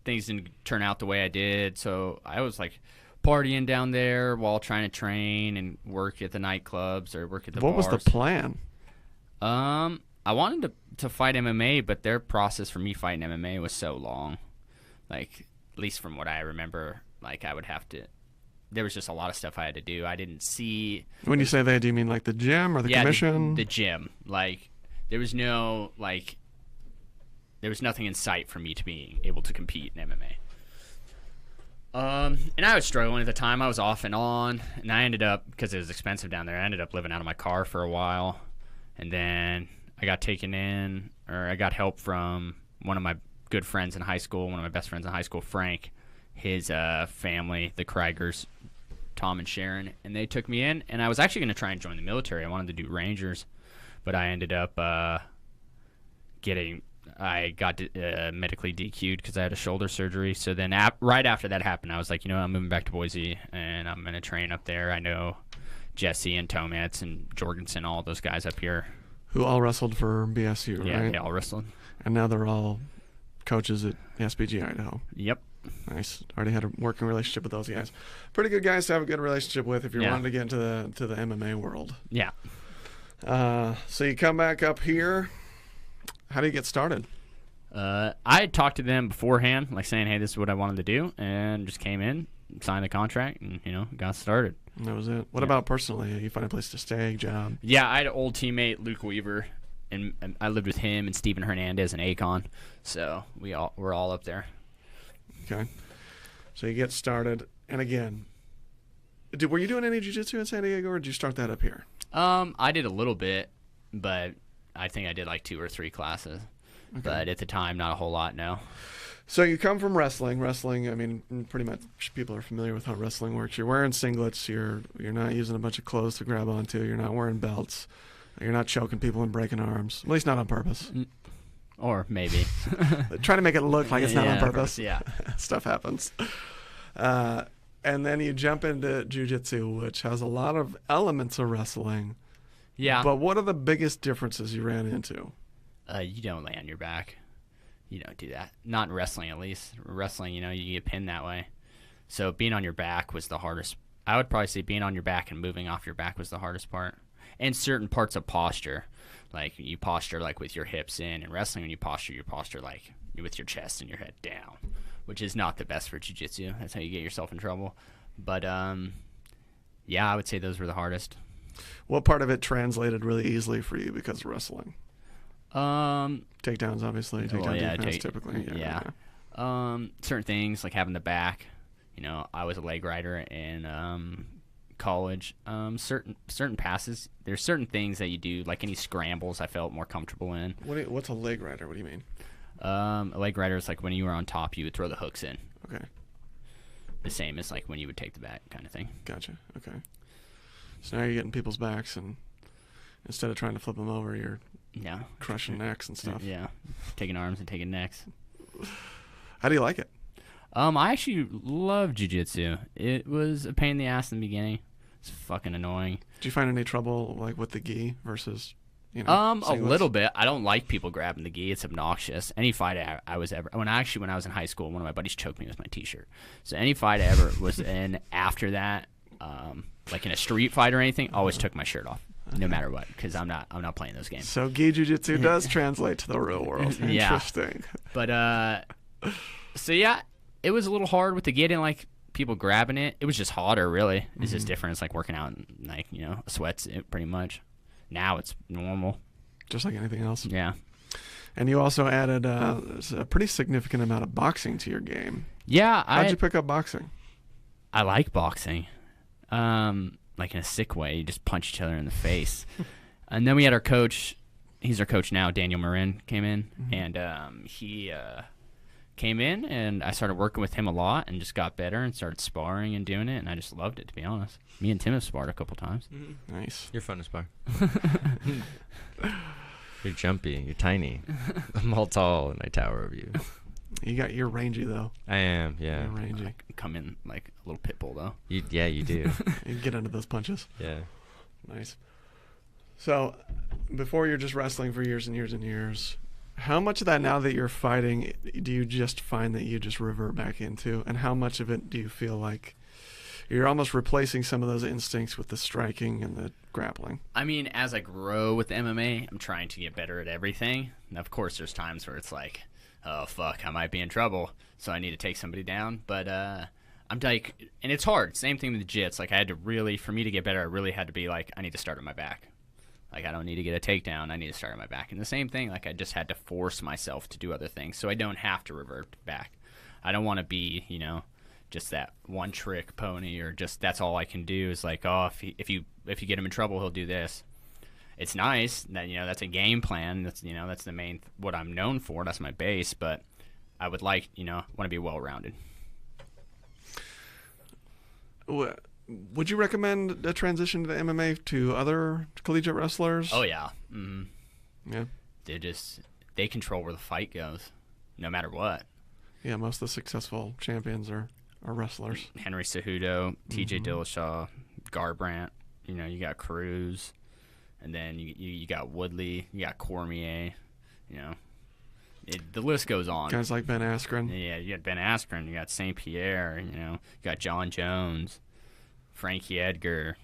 things didn't turn out the way I did, so I was like partying down there while trying to train and work at the nightclubs or work at the bars. What was the plan? I wanted to fight MMA, but their process for me fighting MMA was so long. Like, at least from what I remember, like I would have to. There was just a lot of stuff I had to do. I didn't see. When you say they, do you mean like the gym or the commission? The gym. Like, there was no there was nothing in sight for me to be able to compete in MMA. And I was struggling at the time. I was off and on, and I ended up, because it was expensive down there, I ended up living out of my car for a while, and then I got I got help from one of my good friends in high school, one of my best friends in high school, Frank, his family, the Krigers, Tom and Sharon, and they took me in, and I was actually going to try and join the military. I wanted to do Rangers, but I ended up I got medically DQ'd because I had a shoulder surgery. So then right after that happened, I was like, I'm moving back to Boise, and I'm going to train up there. I know Jesse and Tomats and Jorgensen, all those guys up here. Who all wrestled for BSU, right? Yeah, they all wrestled. And now they're all coaches at SBG Idaho. Yep. Nice. Already had a working relationship with those guys. Pretty good guys to have a good relationship with if you're wanting to get into the MMA world. Yeah. So you come back up here. How do you get started? I had talked to them beforehand, like saying, hey, this is what I wanted to do, and just came in, signed the contract, and, got started. And that was it. What about personally? You find a place to stay, job? Yeah, I had an old teammate, Luke Weaver, and I lived with him and Steven Hernandez and Akon, so we're all up there. Okay. So you get started, and again, were you doing any jiu-jitsu in San Diego, or did you start that up here? I did a little bit, but I think I did like 2 or 3 classes. Okay. But at the time, not a whole lot, no. So you come from wrestling. Wrestling, I mean, pretty much people are familiar with how wrestling works. You're wearing singlets. You're not using a bunch of clothes to grab onto. You're not wearing belts. You're not choking people and breaking arms. At least not on purpose. Or maybe. Try to make it look like it's not on purpose. Yeah. Stuff happens. And then you jump into jiu-jitsu, which has a lot of elements of wrestling. Yeah. But what are the biggest differences you ran into? You don't lay on your back. You don't do that. Not in wrestling, at least. Wrestling, you get pinned that way. So being on your back was the hardest. I would probably say being on your back and moving off your back was the hardest part. And certain parts of posture. Like, you posture, like, with your hips in. And wrestling, when you posture like, with your chest and your head down, which is not the best for jiu-jitsu. That's how you get yourself in trouble. But, yeah, I would say those were the hardest. What part of it translated really easily for you because of wrestling? Takedowns, obviously. Defense, typically. Yeah. Certain things, like having the back. I was a leg rider in college. Certain passes, there's certain things that you do, like any scrambles I felt more comfortable in. What's a leg rider? What do you mean? A leg rider is like when you were on top, you would throw the hooks in. Okay. The same as like when you would take the back kind of thing. Gotcha. Okay. So now you're getting people's backs, and instead of trying to flip them over, you're crushing necks and stuff. Yeah. Taking arms and taking necks. How do you like it? I actually love jiu-jitsu. It was a pain in the ass in the beginning. It's fucking annoying. Did you find any trouble like with the gi versus a singlets? little bit. I don't like people grabbing the gi. It's obnoxious. Any fight I was ever when I was in high school, one of my buddies choked me with my t-shirt. So any fight I ever was in after that, like in a street fight or anything, I always took my shirt off, no matter what, because I'm not playing those games. So gi jiu-jitsu does translate to the real world. Yeah. Interesting. But so yeah, it was a little hard with the gi. I didn't like people grabbing it. It was just hotter, really. It's just different. It's like working out in, like, sweats pretty much. Now it's normal. Just like anything else. Yeah. And you also added a pretty significant amount of boxing to your game. Yeah. How'd you pick up boxing? I like boxing. Like in a sick way. You just punch each other in the face. And then we had our coach. He's our coach now, Daniel Marin, came in. And he came in, and I started working with him a lot and just got better and started sparring and doing it, and I just loved it, to be honest. Me and Tim have sparred a couple times. Nice. You're fun to spar. You're jumpy. You're tiny. I'm all tall, and I tower over you. You're rangy, though. I am, yeah. You're rangy. I come in like a little pit bull, though. You do. You get into those punches. Yeah. Nice. So before you're just wrestling for years and years and years, how much of that now that you're fighting do you just find that you just revert back into, and how much of it do you feel like you're almost replacing some of those instincts with the striking and the grappling? I mean, as I grow with MMA, I'm trying to get better at everything. And of course, there's times where it's like, oh, fuck, I might be in trouble, so I need to take somebody down. But I'm like, and it's hard. Same thing with the jits. Like, I had to really, for me to get better, I really had to be like, I need to start on my back. Like, I don't need to get a takedown. I need to start on my back. And the same thing, like, I just had to force myself to do other things so I don't have to revert back. I don't want to be, you know, just that one trick pony, or just that's all I can do is like, oh, if you get him in trouble, he'll do this. It's nice that, you know, that's a game plan. That's, you know, that's the main, what I'm known for. That's my base. But I would like, you know, want to be well-rounded. Would you recommend a transition to the MMA to other collegiate wrestlers? Oh, yeah. Mm-hmm. Yeah. They control where the fight goes, no matter what. Yeah, most of the successful champions are wrestlers. Henry Cejudo, TJ Dillashaw, Garbrandt. You know, you got Cruz, and then you got Woodley, you got Cormier. You know, the list goes on. Guys like Ben Askren. Yeah, you got Ben Askren, you got St. Pierre. You know, you got John Jones, Frankie Edgar.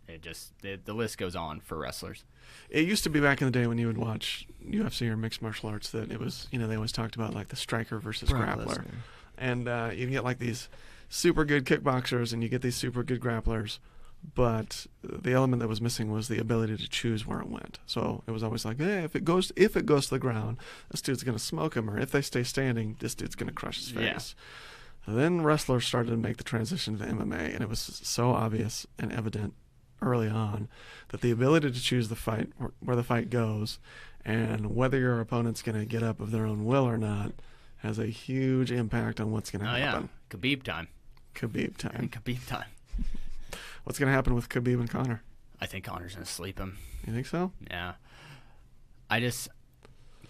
The list goes on for wrestlers. It used to be back in the day when you would watch UFC or mixed martial arts that it was, you know, they always talked about like the striker versus grappler. And you get like these super good kickboxers and you get these super good grapplers, but the element that was missing was the ability to choose where it went. So it was always like, hey, if it goes to the ground, this dude's going to smoke him, or if they stay standing, this dude's going to crush his face. Yeah. Then wrestlers started to make the transition to the MMA, and it was so obvious and evident early on that the ability to choose the fight, where the fight goes, and whether your opponent's going to get up of their own will or not, has a huge impact on what's going to happen. Yeah. Khabib time. Khabib time. Khabib time. What's going to happen with Khabib and Conor? I think Conor's going to sleep him. You think so? Yeah.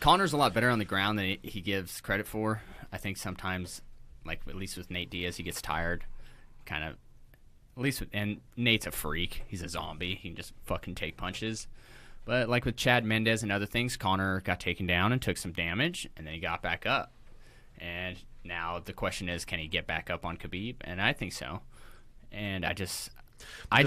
Conor's a lot better on the ground than he gives credit for. I think sometimes, like at least with Nate Diaz, he gets tired. Kind of. And Nate's a freak. He's a zombie. He can just fucking take punches. But like with Chad Mendez and other things, Conor got taken down and took some damage, and then he got back up. And now the question is, can he get back up on Khabib? And I think so. And does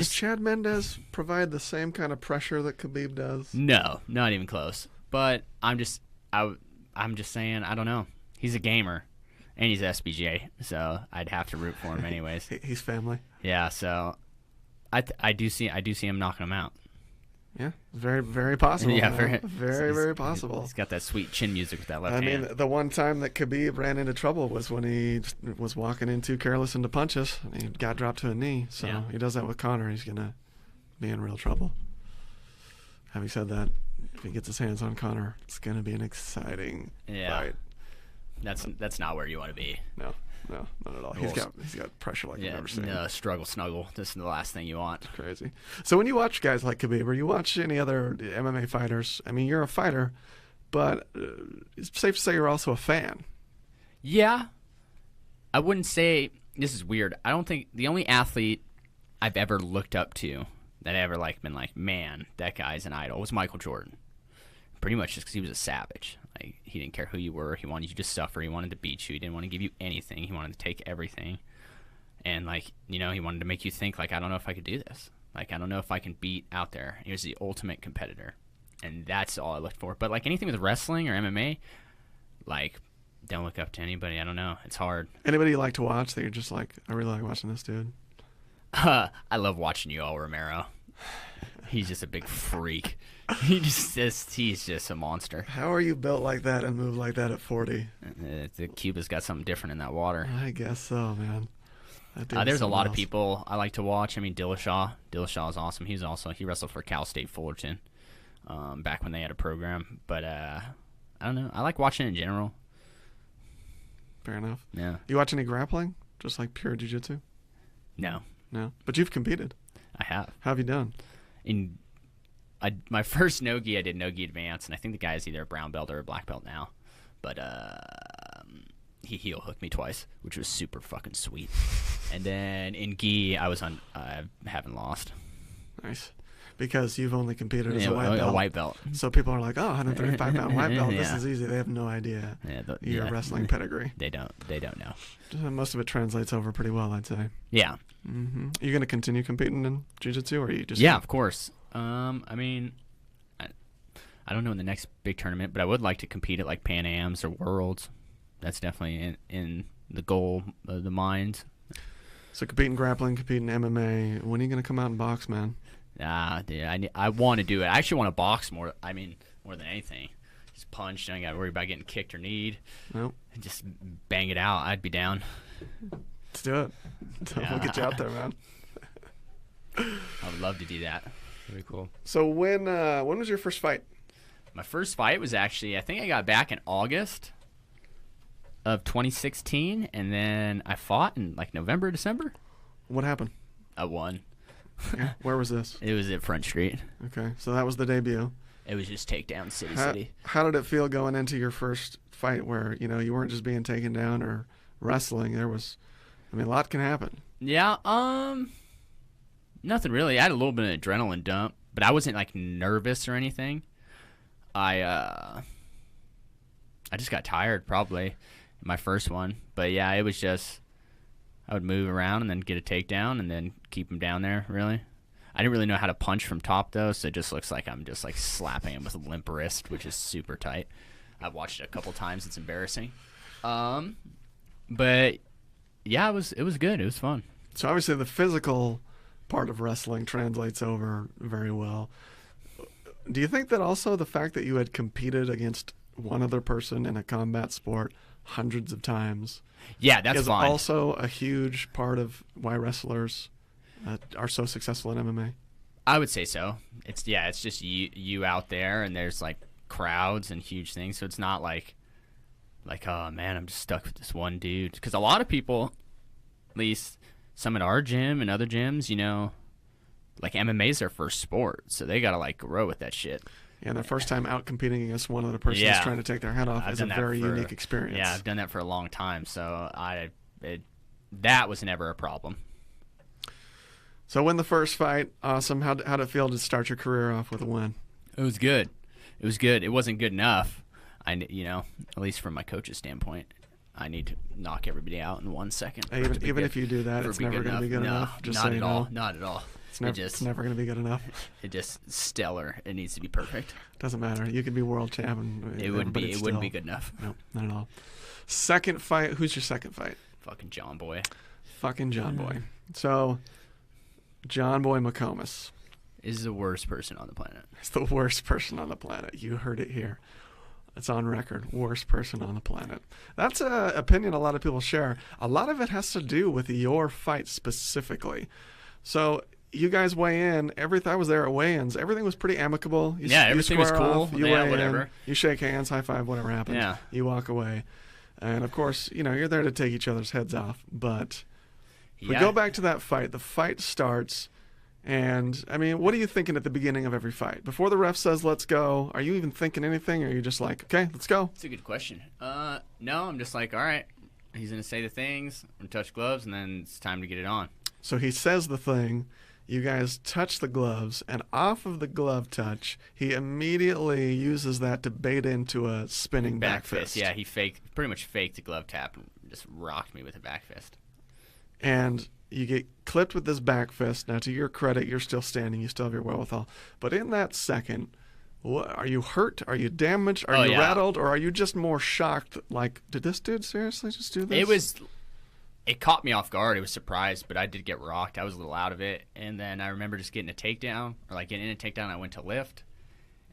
Chad Mendez provide the same kind of pressure that Khabib does? No, not even close. But I'm just saying, I don't know. He's a gamer. And he's SBJ, so I'd have to root for him anyways. He's family. Yeah, so I do see him knocking him out. Yeah, very, very possible. Yeah, very possible. He's got that sweet chin music with that left hand. I mean, the one time that Khabib ran into trouble was when he was walking in too careless into punches, and he got dropped to a knee. So he does that with Conor, he's going to be in real trouble. Having said that, if he gets his hands on Conor, it's going to be an exciting fight. That's not where you want to be. No, not at all. He's got pressure like you've never seen. Struggle, snuggle. This is the last thing you want. It's crazy. So when you watch guys like Khabib, or you watch any other MMA fighters, I mean, you're a fighter, but it's safe to say you're also a fan. Yeah. I wouldn't say, this is weird, I don't think the only athlete I've ever looked up to that I ever been like, man, that guy's an idol, was Michael Jordan. Pretty much just because he was a savage. Like, he didn't care who you were. He wanted you to suffer. He wanted to beat you. He didn't want to give you anything. He wanted to take everything. And, like, you know, he wanted to make you think, like, I don't know if I could do this. Like, I don't know if I can beat out there. He was the ultimate competitor. And that's all I looked for. But, like, anything with wrestling or MMA, like, don't look up to anybody. I don't know. It's hard. Anybody you like to watch that you're just like, I really like watching this dude? I love watching Yoel Romero. He's just a big freak. He's just a monster. How are you built like that and move like that at 40? Cuba's got something different in that water. I guess so, man. There's a lot of people I like to watch. I mean, Dillashaw is awesome. He wrestled for Cal State Fullerton back when they had a program. But I don't know. I like watching it in general. Fair enough. Yeah. You watch any grappling? Just like pure jiu-jitsu? No. But you've competed. I have. How have you done? My first no-gi, I did no-gi advance, and I think the guy is either a brown belt or a black belt now. But he heel hooked me twice, which was super fucking sweet. And then in gi, I haven't lost. Nice. Because you've only competed as a white belt. A white belt. So people are like, oh, 135-pound white belt. This Yeah. is easy. They have no idea your yeah. wrestling pedigree. They don't know. Most of it translates over pretty well, I'd say. Yeah. Mm-hmm. Are you going to continue competing in jiu-jitsu, or are you just... Yeah, of course. I mean, I don't know in the next big tournament, but I would like to compete at like Pan Ams or Worlds. That's definitely in the goal of the mind. So competing grappling, competing MMA. When are you going to come out and box, man? Dude, I want to do it. I actually want to box more. I mean, more than anything. Just punch. Don't got to worry about getting kicked or kneed. Nope. And just bang it out. I'd be down. Let's do it. We'll get you out there, man. I would love to do that. Very cool. So when was your first fight? My first fight was actually, I think I got back in August of 2016, and then I fought in like November, December. What happened? I won. Yeah. Where was this? It was at Front Street. Okay, so that was the debut. It was just takedown city. How did it feel going into your first fight where, you weren't just being taken down or wrestling? There was, a lot can happen. Yeah, nothing really. I had a little bit of adrenaline dump, but I wasn't like nervous or anything. I just got tired probably my first one. But yeah, it was just I would move around and then get a takedown and then keep him down there, really. I didn't really know how to punch from top, though, so it just looks like I'm just, like, slapping him with a limp wrist, which is super tight. I've watched it a couple times. It's embarrassing. But, yeah, it was good. It was fun. So, obviously, the physical part of wrestling translates over very well. Do you think that also the fact that you had competed against one other person in a combat sport hundreds of times yeah, that's is fine. Also a huge part of why wrestlers are so successful in MMA? I would say so. It's just you out there, and there's like crowds and huge things. So it's not like oh man, I'm just stuck with this one dude. Because a lot of people, at least some at our gym and other gyms, like MMA is their first sport, so they gotta like grow with that shit. Yeah, the first time out competing against one other person who's trying to take their head off is a very unique experience. Yeah, I've done that for a long time, so that was never a problem. So win the first fight, awesome. How'd it feel to start your career off with a win? It was good. It wasn't good enough. At least from my coach's standpoint, I need to knock everybody out in 1 second. Even if you do that, it's never going to be good enough. Just not at all. Not at all. It's never going to be good enough. It just stellar. It needs to be perfect. Doesn't matter. You could be world champ. It wouldn't be good enough. No, not at all. Second fight. Who's your second fight? Fucking John Boy. So, John Boy McComas is the worst person on the planet. He's the worst person on the planet. You heard it here. It's on record. Worst person on the planet. That's an opinion a lot of people share. A lot of it has to do with your fight specifically. So you guys weigh in. I was there at weigh-ins. Everything was pretty amicable. Everything was cool. Whatever. You shake hands, high five, whatever happens. Yeah. You walk away. And, of course, you're there to take each other's heads off. But we go back to that fight. The fight starts. And, what are you thinking at the beginning of every fight? Before the ref says, let's go, are you even thinking anything? Or are you just like, okay, let's go? That's a good question. No, I'm just like, all right, he's going to say the things, and touch gloves, and then it's time to get it on. So he says the thing. You guys touch the gloves, and off of the glove touch, he immediately uses that to bait into a spinning back fist. Yeah, he pretty much faked the glove tap and just rocked me with a back fist. And you get clipped with this back fist. Now, to your credit, you're still standing. You still have your wherewithal. But in that second, are you hurt? Are you damaged? Are you rattled? Or are you just more shocked? Like, did this dude seriously just do this? It caught me off guard. It was surprised, but I did get rocked. I was a little out of it. And then I remember just getting a takedown, or like getting in a takedown. I went to lift,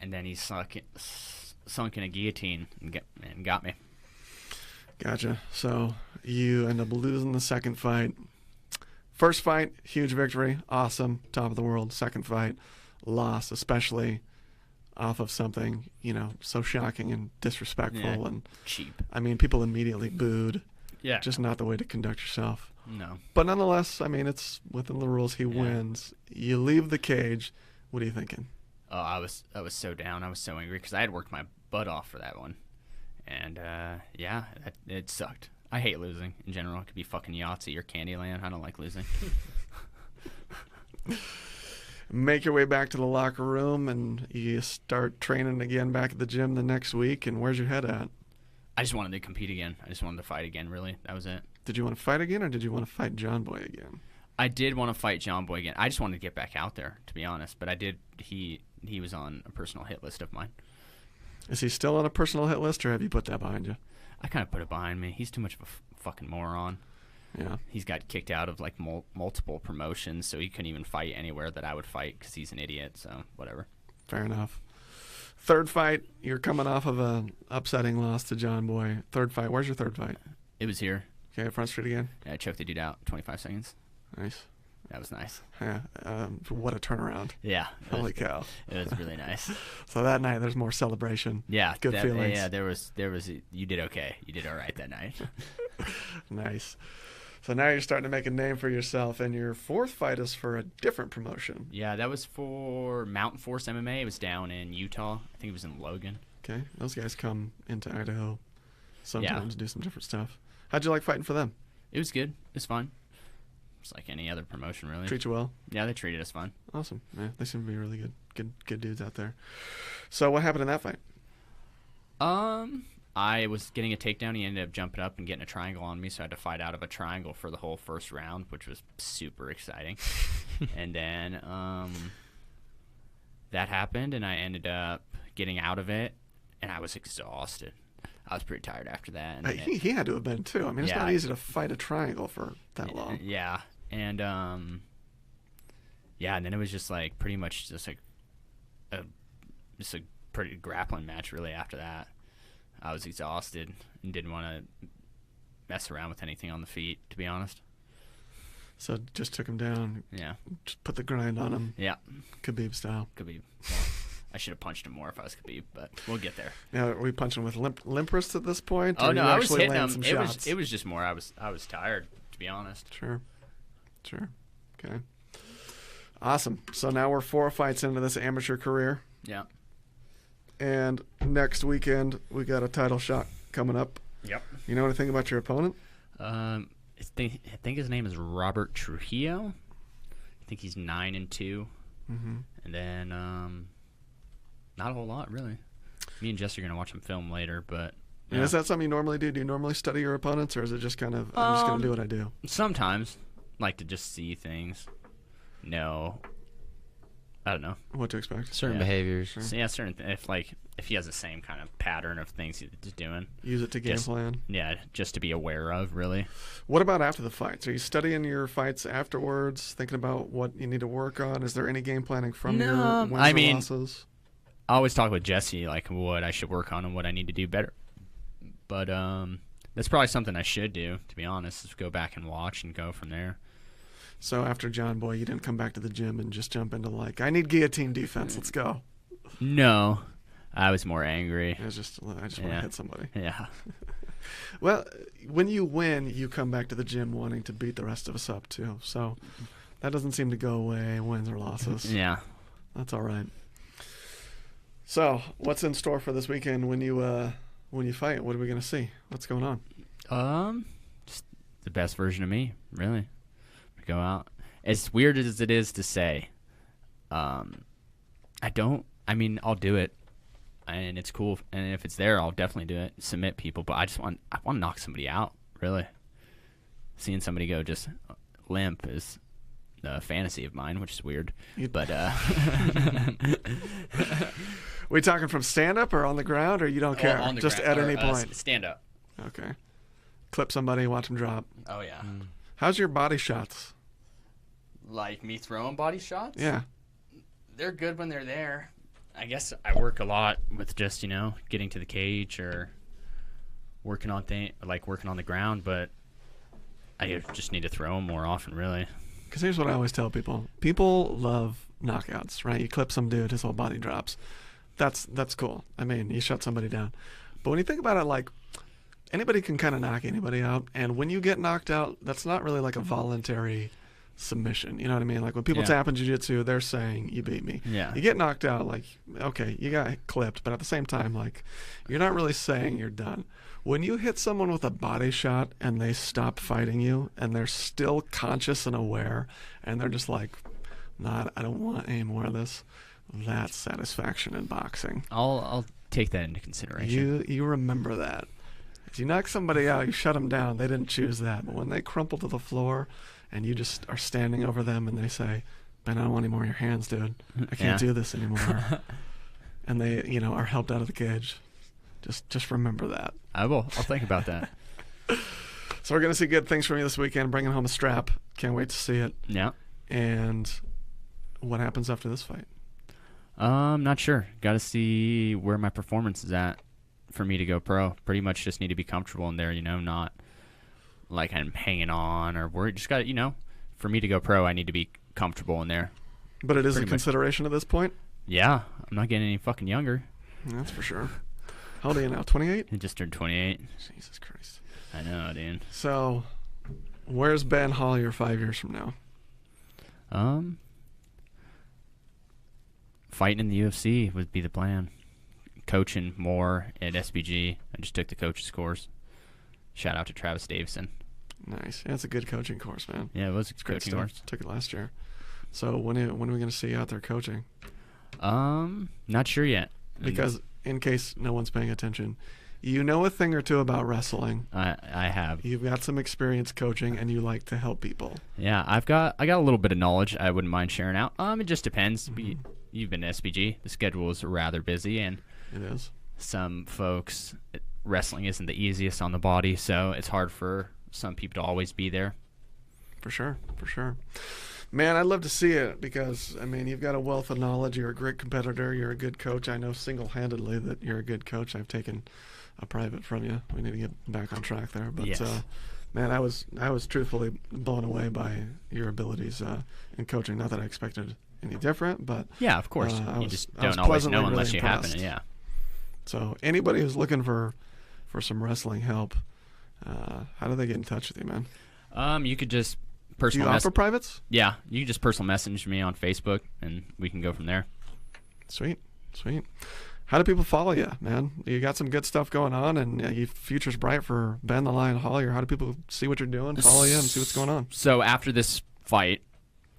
and then he sunk in a guillotine and got me. Gotcha. So you end up losing the second fight. First fight, huge victory, awesome, top of the world. Second fight, loss, especially off of something, so shocking and disrespectful and cheap. People immediately booed. Yeah. Just not the way to conduct yourself. No. But nonetheless, it's within the rules. He wins. You leave the cage. What are you thinking? Oh, I was so down. I was so angry because I had worked my butt off for that one. And, it sucked. I hate losing in general. It could be fucking Yahtzee or Candyland. I don't like losing. make your way back to the locker room, and you start training again back at the gym the next week. And where's your head at? I just wanted to compete again. I just wanted to fight again, really. That was it. Did you want to fight again, or did you want to fight John Boy again? I did want to fight John Boy again. I just wanted to get back out there, to be honest. But I did. He was on a personal hit list of mine. Is he still on a personal hit list, or have you put that behind you? I kind of put it behind me. He's too much of a fucking moron. Yeah. He's got kicked out of like multiple promotions, so he couldn't even fight anywhere that I would fight because he's an idiot. So whatever. Fair enough. Third fight, you're coming off of a upsetting loss to John Boy. Third fight, where's your third fight? It was here. Okay, Front Street again? Yeah, I choked the dude out 25 seconds. Nice. That was nice. Yeah, what a turnaround. Yeah. Holy cow. It was really nice. So that night, there's more celebration. Yeah. Good feelings. Yeah, there was. You did okay. You did all right that night. Nice. So now you're starting to make a name for yourself, and your fourth fight is for a different promotion. Yeah, that was for Mountain Force MMA. It was down in Utah. I think it was in Logan. Okay, those guys come into Idaho sometimes, do some different stuff. How'd you like fighting for them? It was good. It was fun. It's like any other promotion, really. Treat you well? Yeah, they treated us fine. Awesome. Yeah, they seem to be really good dudes out there. So what happened in that fight? I was getting a takedown. He ended up jumping up and getting a triangle on me, so I had to fight out of a triangle for the whole first round, which was super exciting. And then that happened, and I ended up getting out of it, and I was exhausted. I was pretty tired after that. And he had to have been, too. I mean, it's Yeah. not easy to fight a triangle for that long. Yeah. And and then it was just like pretty much just like a pretty grappling match really after that. I was exhausted and didn't want to mess around with anything on the feet, to be honest. So just took him down. Yeah. Just put the grind on him. Yeah. Khabib style. Khabib. I should have punched him more if I was Khabib, but we'll get there. Now, are we punching with limp wrists at this point? Oh or no, you I was actually hitting land him. some shots? It was just more. I was tired, to be honest. Sure. Okay. Awesome. So now we're 4 fights into this amateur career. Yeah. And next weekend, we got a title shot coming up. Yep. You know anything about your opponent? I think his name is Robert Trujillo. I think he's 9-2. Mm-hmm. And then not a whole lot, really. Me and Jess are going to watch him film later, but... And is that something you normally do? Do you normally study your opponents, or is it just kind of, I'm just going to do what I do? Sometimes. Like to just see things. No. I don't know. What to expect? Certain Yeah. behaviors. Sure. So, yeah, if he has the same kind of pattern of things he's doing. Use it to game plan. Yeah, just to be aware of, really. What about after the fights? Are you studying your fights afterwards, thinking about what you need to work on? Is there any game planning from your wins or losses? I always talk with Jesse, like, what I should work on and what I need to do better. But that's probably something I should do, to be honest, is go back and watch and go from there. So after John Boy, you didn't come back to the gym and just jump into like, I need guillotine defense. Let's go. No, I was more angry. I just want to hit somebody. Yeah. Well, when you win, you come back to the gym wanting to beat the rest of us up too. So that doesn't seem to go away, wins or losses. Yeah. That's all right. So what's in store for this weekend when you fight? What are we going to see? What's going on? Just the best version of me, really. Go out. As weird as it is to say, I'll do it, and it's cool. And if it's there, I'll definitely do it. Submit people, but I want to knock somebody out. Really, seeing somebody go just limp is a fantasy of mine, which is weird. But we talking from stand up or on the ground, or you don't care? On the just ground, at any point. Stand up. Okay. Clip somebody, watch them drop. Oh yeah. How's your body shots? Like me throwing body shots? Yeah. They're good when they're there. I guess I work a lot with just, getting to the cage or working on the ground, but I just need to throw them more often, really. Because here's what I always tell people. People love knockouts, right? You clip some dude, his whole body drops. That's cool. I mean, you shut somebody down. But when you think about it, like, anybody can kind of knock anybody out, and when you get knocked out, that's not really like a voluntary submission. You know what I mean? Like when people tap in jiu-jitsu, they're saying you beat me. Yeah. You get knocked out, like, okay, you got clipped, but at the same time, like, you're not really saying you're done. When you hit someone with a body shot and they stop fighting you and they're still conscious and aware and they're just like not, I don't want any more of this. That's satisfaction in boxing. I'll take that into consideration. You remember that. If you knock somebody out, you shut them down. They didn't choose that. But when they crumple to the floor and you just are standing over them and they say, "Ben, I don't want any more of your hands, dude. I can't do this anymore." And they, are helped out of the cage. Just remember that. I will. I'll think about that. So we're going to see good things from you this weekend, bringing home a strap. Can't wait to see it. Yeah. And what happens after this fight? Not sure. Got to see where my performance is at for me to go pro. Pretty much just need to be comfortable in there, not like I'm hanging on or worried. Just got to, for me to go pro, I need to be comfortable in there. But it is a consideration at this point? Yeah. I'm not getting any fucking younger. That's for sure. How old are you now, 28? I just turned 28. Jesus Christ. I know, dude. So, where's Ben Hollier 5 years from now? Fighting in the UFC would be the plan. Coaching more at SBG. I just took the coach's course. Shout out to Travis Davison. Nice. Yeah, it's a good coaching course, man. Yeah, it was a Great coaching stuff. course. Took it last year. So when are we going to see you out there coaching? Not sure yet. Because in case no one's paying attention, you know a thing or two about wrestling. I have. You've got some experience coaching, and you like to help people. Yeah, I got a little bit of knowledge. I wouldn't mind sharing out. It just depends. You've been to SBG. The schedule is rather busy, and it is. Some folks, wrestling isn't the easiest on the body, so it's hard for some people to always be there. For sure. Man, I'd love to see it because, you've got a wealth of knowledge. You're a great competitor. You're a good coach. I know single-handedly that you're a good coach. I've taken a private from you. We need to get back on track there. But, yes. Man, I was truthfully blown away by your abilities in coaching. Not that I expected any different, but... Yeah, of course. You just don't always know unless you happen. Yeah. So anybody who's looking for some wrestling help, how do they get in touch with you, man? You could just... Do you offer privates? Yeah, you can just personal message me on Facebook, and we can go from there. Sweet. How do people follow you, man? You got some good stuff going on, and your future's bright for Ben the Lion Hollier. How do people see what you're doing, follow you, and see what's going on? So after this fight,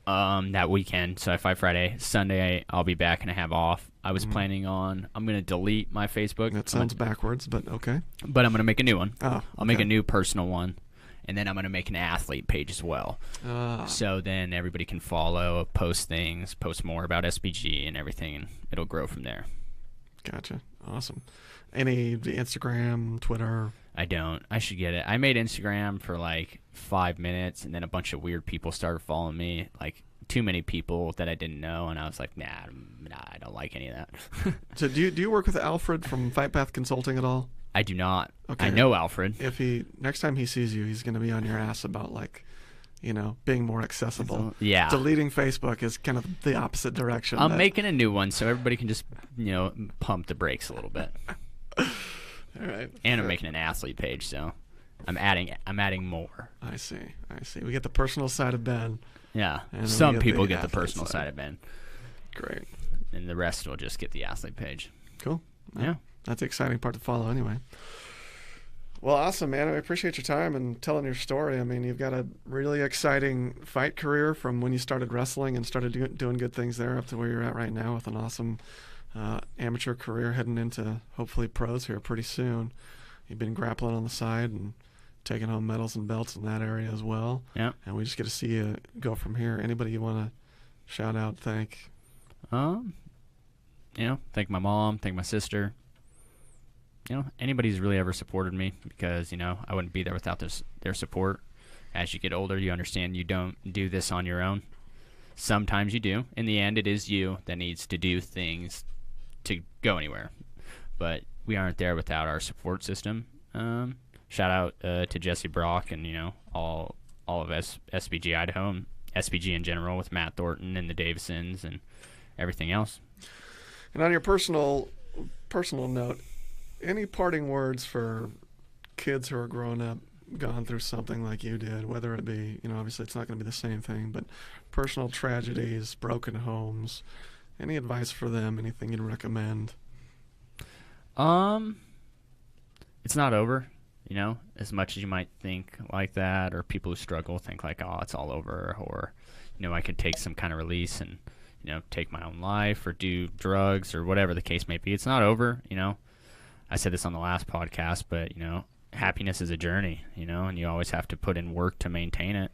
that weekend, so I fight Friday, Sunday I'll be back and I have off. I was planning on, I'm going to delete my Facebook. That sounds backwards, but okay. But I'm going to make a new one. Oh, I'll make a new personal one. And then I'm going to make an athlete page as well. So then everybody can follow, post more about SBG and everything, and it'll grow from there. Gotcha. Awesome. Any Instagram, Twitter? I don't. I should get it. I made Instagram for like 5 minutes, and then a bunch of weird people started following me, like too many people that I didn't know, and I was like, nah, I don't like any of that. So do you work with Alfred from Fight Path Consulting at all? I do not. Okay. I know Alfred. If next time he sees you, he's going to be on your ass about being more accessible. Yeah. Deleting Facebook is kind of the opposite direction. I'm making a new one so everybody can just, pump the brakes a little bit. All right. And I'm making an athlete page, so I'm adding more. I see. We get the personal side of Ben. Yeah. Some people get the personal side of Ben. Great. And the rest will just get the athlete page. Cool. Yeah. That's the exciting part to follow anyway. Well, awesome, man. I appreciate your time and telling your story. You've got a really exciting fight career from when you started wrestling and started doing good things there up to where you're at right now with an awesome amateur career heading into hopefully pros here pretty soon. You've been grappling on the side and taking home medals and belts in that area as well. Yeah. And we just get to see you go from here. Anybody you want to shout out, thank? Thank my mom, thank my sister. Anybody who's really ever supported me, because, I wouldn't be there without their support. As you get older, you understand you don't do this on your own. Sometimes you do. In the end, it is you that needs to do things to go anywhere. But we aren't there without our support system. Shout out to Jesse Brock and, all of SBG Idaho and SBG in general with Matt Thornton and the Davisons and everything else. And on your personal note, any parting words for kids who are growing up, gone through something like you did, whether it be, obviously it's not going to be the same thing, but personal tragedies, broken homes, any advice for them, anything you'd recommend? It's not over, as much as you might think like that, or people who struggle think like, oh, it's all over, or, I could take some kind of release and, take my own life or do drugs or whatever the case may be. It's not over, I said this on the last podcast, but, happiness is a journey, and you always have to put in work to maintain it.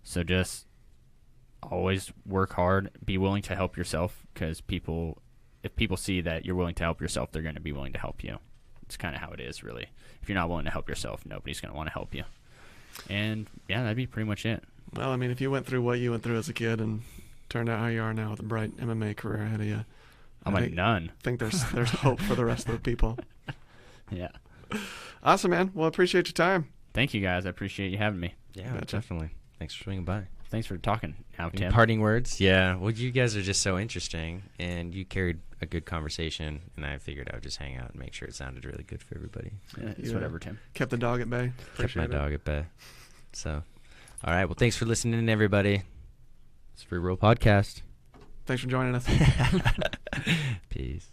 So just always work hard, be willing to help yourself, because if people see that you're willing to help yourself, they're going to be willing to help you. It's kind of how it is, really. If you're not willing to help yourself, nobody's going to want to help you. And, yeah, that'd be pretty much it. Well, I mean, if you went through what you went through as a kid and turned out how you are now with a bright MMA career ahead of you, I'm a nun. I think there's hope for the rest of the people. Yeah. Awesome, man. Well, appreciate your time. Thank you, guys. I appreciate you having me. Yeah, Gotcha. definitely. Thanks for swinging by. Thanks for talking. Now, Any Tim. parting words? Yeah. Well, you guys are just so interesting, and you carried a good conversation, and I figured I would just hang out and make sure it sounded really good for everybody. Yeah, it's Yeah. whatever, Tim. Kept the dog at bay. Kept my Appreciate it. dog at bay. So, all right. Well, thanks for listening, everybody. It's Free Roll Podcast. Thanks for joining us. Peace.